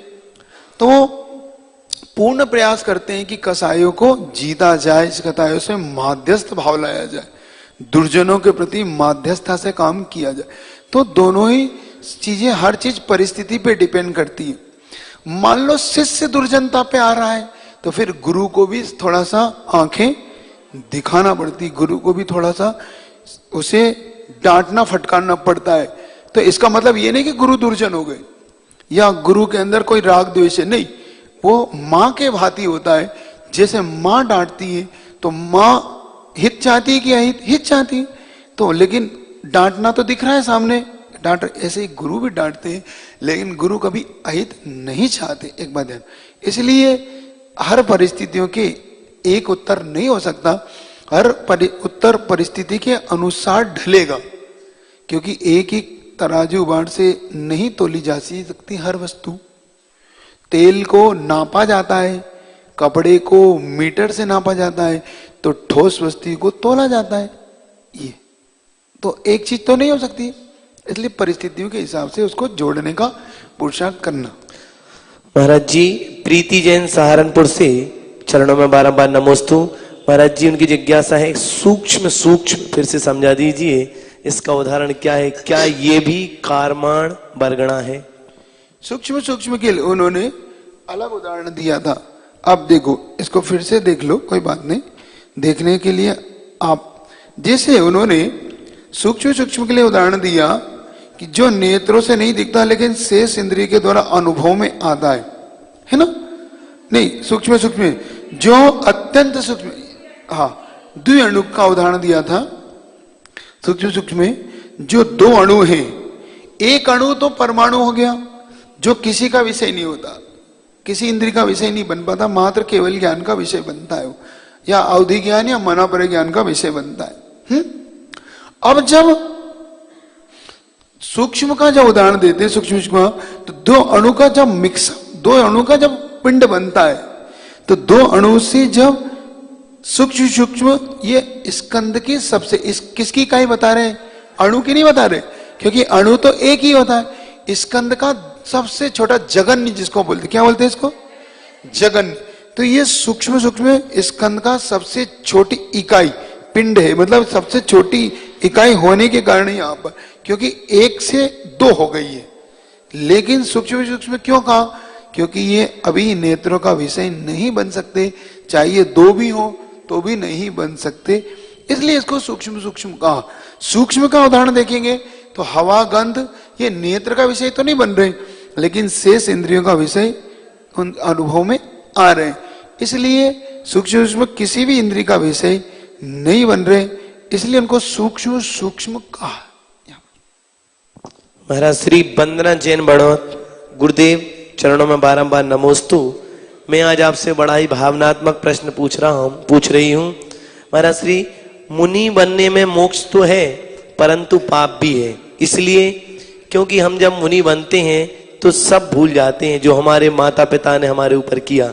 तो वो पूर्ण प्रयास करते हैं कि कसाईयों को जीता जाए, इस कसाईयों से माध्यस्थ भाव लाया जाए, दुर्जनों के प्रति माध्यस्थता से काम किया जाए। तो दोनों ही चीजें, हर चीज परिस्थिति पे डिपेंड करती है। मान लो शिष्य दुर्जनता पे आ रहा है तो फिर गुरु को भी थोड़ा सा आंखें दिखाना पड़ती, गुरु को भी थोड़ा सा उसे डांटना फटकारना पड़ता है। तो इसका मतलब ये नहीं कि गुरु दुर्जन हो गए या गुरु के अंदर कोई राग द्वेष है, नहीं, वो माँ के भांति होता है। जैसे माँ डांटती है तो माँ हित चाहती है कि अहित, हित चाहती है, तो लेकिन डांटना तो दिख रहा है सामने, डांट, ऐसे ही गुरु भी डांटते हैं लेकिन गुरु कभी अहित नहीं चाहते, एक बात ध्यान। इसलिए हर परिस्थितियों के एक उत्तर नहीं हो सकता, हर उत्तर परिस्थिति के अनुसार ढलेगा, क्योंकि एक ही तराजू बाण से नहीं तोली जा सकती हर वस्तु। तेल को नापा जाता है, कपड़े को मीटर से नापा जाता है, तो ठोस वस्तु को तोला जाता है। ये तो एक चीज तो नहीं हो सकती, इसलिए परिस्थितियों के हिसाब से उसको जोड़ने का पुरुषार्थ करना। महाराज जी, प्रीति जैन सहारनपुर से चरणों में बारंबार नमोस्तु। महाराज जी, उनकी जिज्ञासा है, सूक्ष्म सूक्ष्म फिर से समझा दीजिए, इसका उदाहरण क्या है? क्या ये भी कारमाण बरगना है? सूक्ष्म सूक्ष्म के लिए उन्होंने अलग उदाहरण दिया था। अब देखो, इसको फिर से देख लो, कोई बात नहीं, देखने के लिए आप, जैसे उन्होंने सूक्ष्म सूक्ष्म के लिए उदाहरण दिया कि जो नेत्रों से नहीं दिखता लेकिन शेष इंद्रिय के द्वारा अनुभव में आता है ना? नहीं, सूक्ष्म सूक्ष्म जो अत्यंत सूक्ष्म, हाँ, द्विअणु का उदाहरण दिया था। सूक्ष्म सूक्ष्म में जो दो अणु हैं, एक अणु तो परमाणु हो गया जो किसी का विषय नहीं होता, किसी इंद्रिय का विषय नहीं बन पाता, मात्र केवल ज्ञान का विषय बनता है, या अवधि ज्ञान या मनापर ज्ञान का विषय बनता है। अब जब सूक्ष्म का जब उदाहरण देते हैं, सूक्ष्म सूक्ष्म, तो दो अणु का जब मिक्स, दो अणु का जब पिंड बनता है, तो दो अणु से जब सूक्ष्म सूक्ष्म, ये स्कंद की सबसे, इस किसकी इकाई बता रहे हैं? अणु की नहीं बता रहे, क्योंकि अणु तो एक ही होता है। स्कंद का सबसे छोटा जगन्य जिसको बोलते, क्या बोलते हैं इसको? जगन्य। तो ये सूक्ष्म सूक्ष्म स्कंद का सबसे छोटी इकाई पिंड है, मतलब सबसे छोटी इकाई होने के कारण यहाँ पर, क्योंकि एक से दो हो गई है। लेकिन सूक्ष्म सूक्ष्म क्यों कहा? क्योंकि ये अभी नेत्रों का विषय नहीं बन सकते, चाहिए दो भी हो तो भी नहीं बन सकते, इसलिए इसको सूक्ष्म सूक्ष्म कहा। सूक्ष्म का उदाहरण देखेंगे तो हवा, गंध, ये नेत्र का विषय तो नहीं बन रहे, लेकिन शेष इंद्रियों का विषय उन अनुभव में आ रहे हैं, इसलिए सूक्ष्म सूक्ष्म किसी भी इंद्रिय का विषय नहीं बन रहे, इसलिए उनको सूक्ष्म सूक्ष्म कहा। महाराज श्री वंदना जैन बड़ौत, गुरुदेव चरणों में बारंबार नमोस्तु। मैं आज आपसे बड़ा ही भावनात्मक प्रश्न पूछ रही हूँ। महाराज श्री, मुनि बनने में मोक्ष तो है परंतु पाप भी है, इसलिए क्योंकि हम जब मुनि बनते हैं तो सब भूल जाते हैं जो हमारे माता पिता ने हमारे ऊपर किया।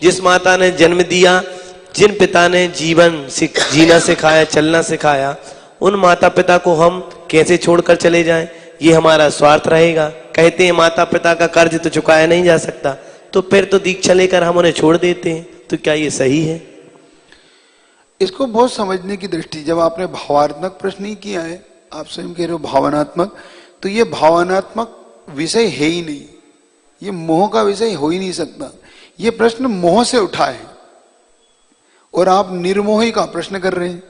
जिस माता ने जन्म दिया, जिन पिता ने जीना सिखाया, चलना सिखाया, उन माता पिता को हम कैसे छोड़कर चले जाएं? ये हमारा स्वार्थ रहेगा। कहते हैं माता पिता का कर्ज तो चुकाया नहीं जा सकता, तो फिर तो दीक्षा लेकर हम उन्हें छोड़ देते हैं, तो क्या ये सही है? इसको बहुत समझने की दृष्टि, जब आपने भावात्मक प्रश्न ही किया है, आप स्वयं कह रहे हो भावनात्मक, तो ये भावनात्मक विषय है ही नहीं, ये मोह का विषय हो ही नहीं सकता। ये प्रश्न मोह से उठा है और आप निर्मोही का प्रश्न कर रहे हैं।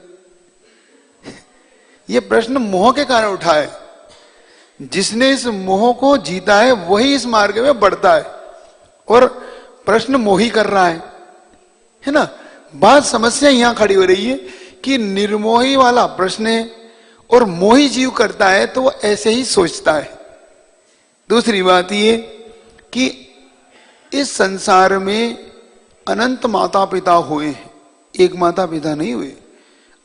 ये प्रश्न मोह के कारण उठा है, जिसने इस मोह को जीता है वही इस मार्ग में बढ़ता है, और प्रश्न मोही कर रहा है ना? बात समस्या यहां खड़ी हो रही है कि निर्मोही वाला प्रश्न है और मोही जीव करता है तो वो ऐसे ही सोचता है। दूसरी बात ये कि इस संसार में अनंत माता पिता हुए हैं, एक माता पिता नहीं हुए।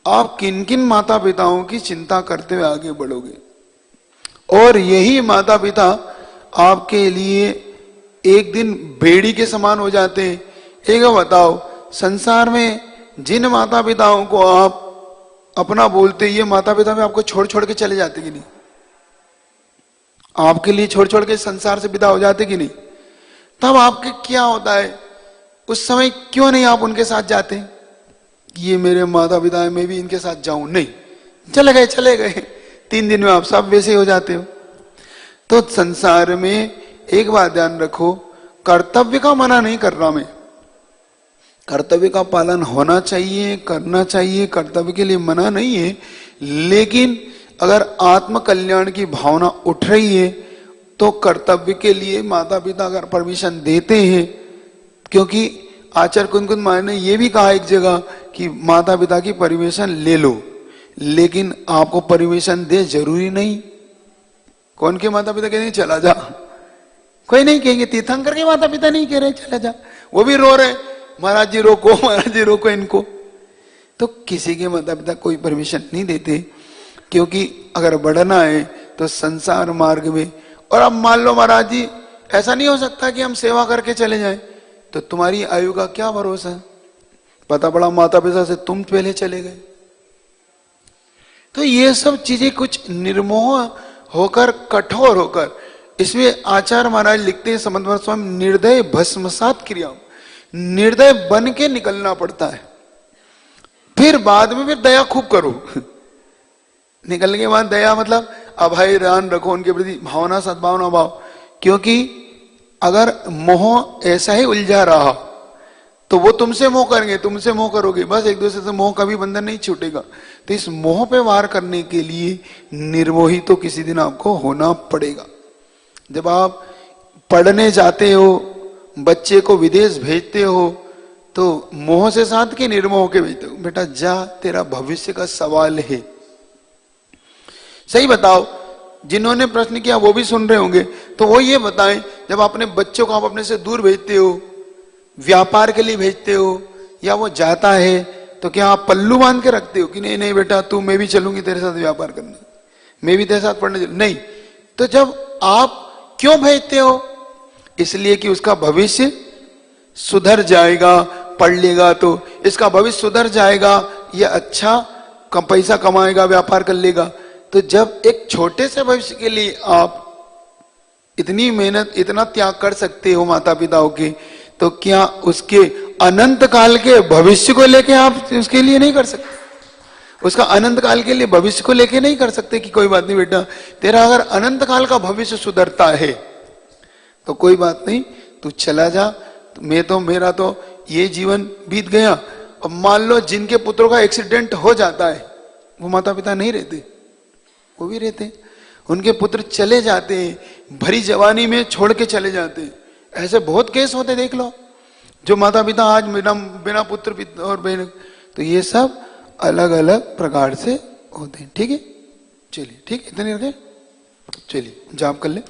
आप किन किन माता पिताओं की चिंता करते हुए आगे बढ़ोगे, और यही माता पिता आपके लिए एक दिन बेड़ी के समान हो जाते हैं। एक बताओ, संसार में जिन माता पिताओं को आप अपना बोलते, ये माता पिता भी आपको छोड़ छोड़ के चले जाते कि नहीं? आपके लिए छोड़ छोड़ के संसार से विदा हो जाते कि नहीं? तब आपके क्या होता है? उस समय क्यों नहीं आप उनके साथ जाते? ये मेरे माता पिता है, मैं भी इनके साथ जाऊं? नहीं, चले गए 3 दिन में आप सब वैसे हो जाते हो। तो संसार में एक बात ध्यान रखो, कर्तव्य का मना नहीं कर रहा मैं, कर्तव्य का पालन होना चाहिए, करना चाहिए, कर्तव्य के लिए मना नहीं है। लेकिन अगर आत्म कल्याण की भावना उठ रही है तो कर्तव्य के लिए माता पिता अगर परमिशन देते हैं, क्योंकि आचार्य कुंदकुंद महाराज ने यह भी कहा एक जगह कि माता पिता की परमिशन ले लो, लेकिन आपको परमिशन दे जरूरी नहीं। कौन के माता पिता कहेंगे चला जा, कोई नहीं कहेंगे। तीर्थंकर के माता पिता नहीं कह रहे चला जा, वो भी रो रहे महाराज जी रोको, महाराज जी रोको इनको। तो किसी के माता पिता कोई परमिशन नहीं देते, क्योंकि अगर बढ़ना है तो संसार मार्ग में। और अब मान लो महाराज जी ऐसा नहीं हो सकता कि हम सेवा करके चले जाएं, तो तुम्हारी आयु का क्या भरोसा है, पता पड़ा माता पिता से तुम पहले चले गए। तो ये सब चीजें कुछ निर्मोह होकर, कठोर होकर, इसमें आचार्य महाराज लिखते हैं समन्वय स्वामी, निर्दय भस्मसात क्रिया, निर्दय बन के निकलना पड़ता है। फिर बाद में फिर दया खूब करो। निकलने के बाद दया मतलब अभय ध्यान रखो उनके प्रति, भावना सद्भावना भाव। क्योंकि अगर मोह ऐसा ही उलझा रहा तो वो तुमसे मोह करेंगे, तुमसे मोह करोगे, बस एक दूसरे से मोह का भी बंधन नहीं छूटेगा। तो इस मोह पे वार करने के लिए निर्मोही तो किसी दिन आपको होना पड़ेगा। जब आप पढ़ने जाते हो, बच्चे को विदेश भेजते हो, तो मोह से साथ के निर्मोह होके भेजते हो, बेटा जा तेरा भविष्य का सवाल है। सही बताओ, जिन्होंने प्रश्न किया वो भी सुन रहे होंगे, तो वो ये बताएं, जब अपने बच्चों को आप अपने से दूर भेजते हो, व्यापार के लिए भेजते हो, या वो जाता है, तो क्या आप पल्लू बांध के रखते हो कि नहीं नहीं बेटा तू, मैं भी चलूंगी तेरे साथ व्यापार करने, मैं भी तेरे साथ पढ़ने चलूं? नहीं। तो जब आप क्यों भेजते हो? इसलिए कि उसका भविष्य सुधर जाएगा, पढ़ लेगा तो इसका भविष्य सुधर जाएगा, ये अच्छा पैसा कमाएगा, व्यापार कर लेगा। तो जब एक छोटे से भविष्य के लिए आप इतनी मेहनत, इतना त्याग कर सकते हो माता पिताओं के, तो क्या उसके अनंत काल के भविष्य को लेके आप उसके लिए नहीं कर सकते? उसका अनंत काल के लिए भविष्य को लेके नहीं कर सकते कि कोई बात नहीं बेटा, तेरा अगर अनंत काल का भविष्य सुधरता है तो कोई बात नहीं, तू चला जा, मेरा तो ये जीवन बीत गया। अब मान लो जिनके पुत्रों का एक्सीडेंट हो जाता है, वो माता पिता नहीं रहते, वो भी रहते, उनके पुत्र चले जाते हैं, भरी जवानी में छोड़ के चले जाते हैं। ऐसे बहुत केस होते, देख लो, जो माता पिता आज बिना पुत्र और बहन। तो ये सब अलग अलग प्रकार से होते हैं। ठीक है, चलिए ठीक है, इतने रखे, चलिए जाप कर ले,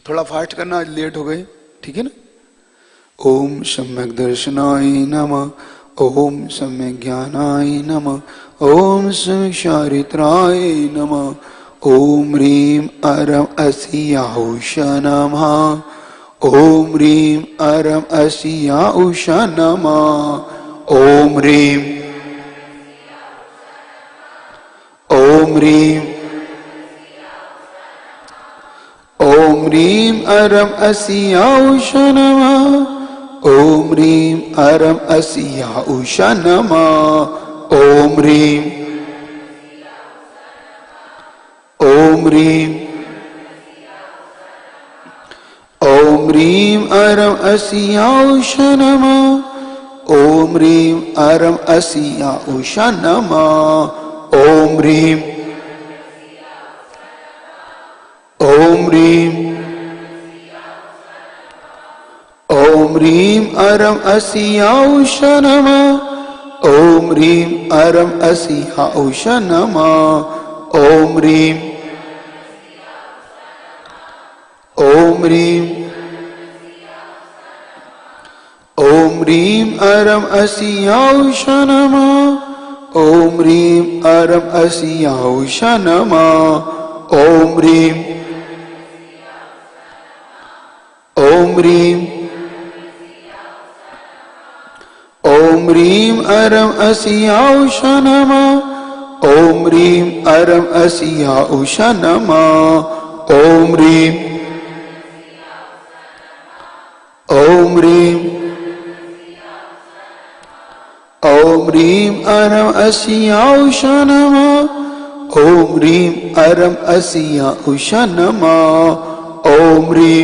थोड़ा फास्ट करना, आज लेट हो गए, ठीक है ना। ओम सम्यक दर्शनाय नमः, ओम सम्यक ज्ञानाय नमः, ओम सम्यक चारित्राय नमः, ओम ह्रीं अरम अस्याहुष नमः, ओम ह्रीं अरम अस्याहुष नमः, ओम ह्रीं, ओम ह्रीं, ओम ह्रीं अरम अस्याहुष नमः, ओम ह्रीं अरम अस्याहुष नमः, ओम ह्रीं, ओम ह्रीं, ओम ह्रीं अरम अस्याहुष नमः, ओम ह्रीं अरम अस्याहुष नमः, ओम ह्रीं, ओम ह्रीं, ओम ह्रीं अरम अस्याहुष नमः, ओम ह्रीं अरम अस्याहुष नमः, ओम ह्रीं, ओम ह्रीं, ओम ह्रीं अरम अस्याहुष नमः, ओम ह्रीं अरम अस्याहुष नमः, ओम ह्रीं, ओम ह्रीं, ओम ह्रीं अरम अस्याहुष नमः, ओम ह्रीं अरम अस्याहुष नमः, ओम ह्रीं, ओम ह्रीं, ओम ह्रीं अरम अस्याहुष नमः, ओम ह्रीं अरम अस्याहुष नमः, ओम ह्रीं,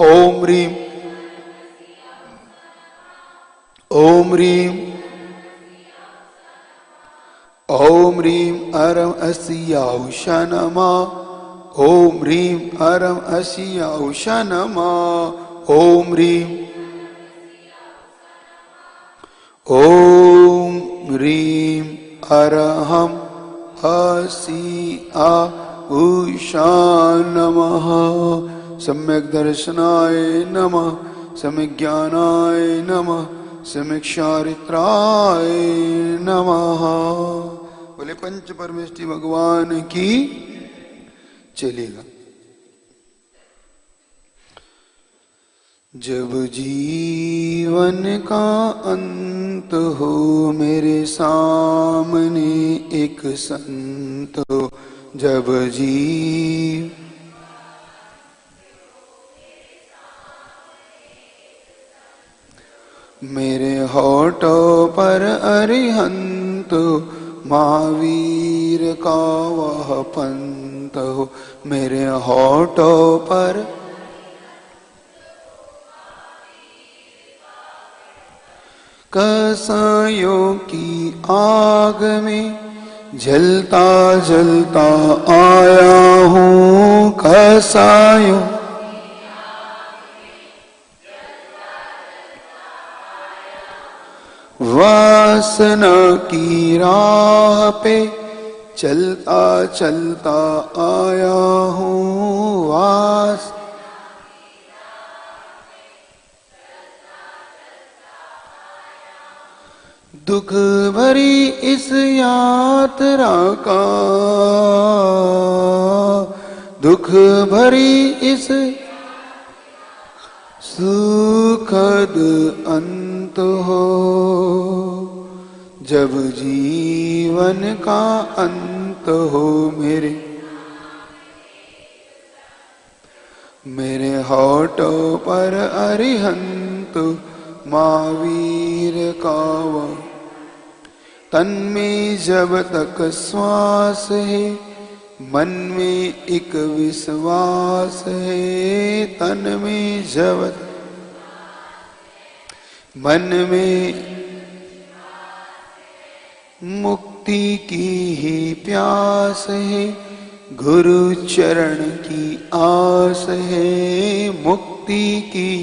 ओम ह्रीं ओम ह्रीं ओम ह्रीं अरम अस्याउष नमः ओम ह्रीं अरम अस्याउष नमः ओम ह्रीं ओम ह्रीं अरहम अस्याउष नमः सम्यक दर्शनाय नमः सम्यक ज्ञानाय नमः सम्यक चारित्राय नमः। बोले पंच परमेष्टि भगवान की। चलेगा। जब जीवन का अंत हो मेरे सामने एक संत हो, जब मेरे होठों पर अरिहंत महावीर का वह पंत हो, मेरे होठों पर कसायों की आग में जलता जलता आया हूँ, कसायों वासना की राह पे चलता चलता आया हूँ, दुख भरी इस यात्रा का, दुख भरी इस सुखद अंत हो, जब जीवन का अंत हो मेरे होठों पर अरिहंत महावीर का वह, तन में जब तक श्वास है मन में एक विश्वास है, तन में जब मन में मुक्ति की ही प्यास है, गुरु चरण की आस है, मुक्ति की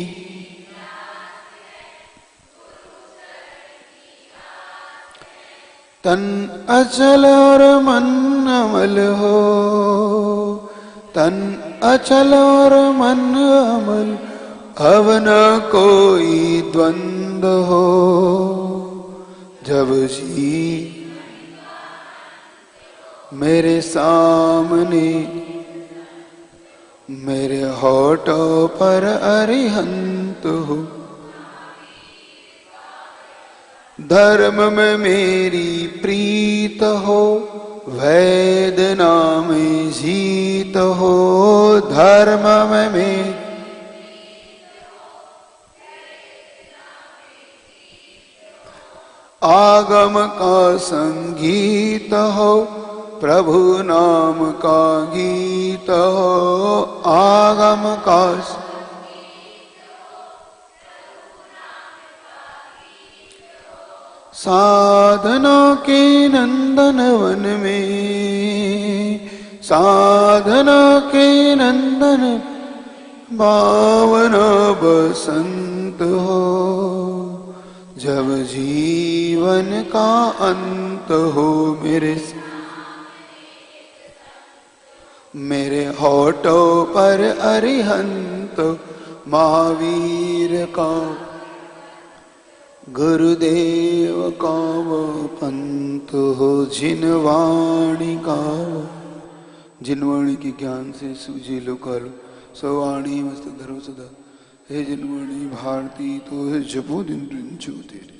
तन अचल और मन अमल हो, तन अचल और मन अमल, अब न कोई द्वंद हो, जब मेरे सामने मेरे होठों पर अरिहंत हो, धर्म में मेरी प्रीत हो, वेदना में जीत हो, धर्म में मेरी आगम का संगीत हो, प्रभु नाम का गीत हो, आगम का साधना के नंदन वन में, साधना के नंदन पावन बसंत हो, जब जीवन का अंत हो मेरे होठों पर अरिहंत महावीर का, गुरुदेव का वो पंथ हो, जिनवाणी का, जिनवाणी के ज्ञान से सूझे लोकालो, सवाणी मस्त धरो सदा, हे जिनवाणी भारती तो है जपो दिन तेरे।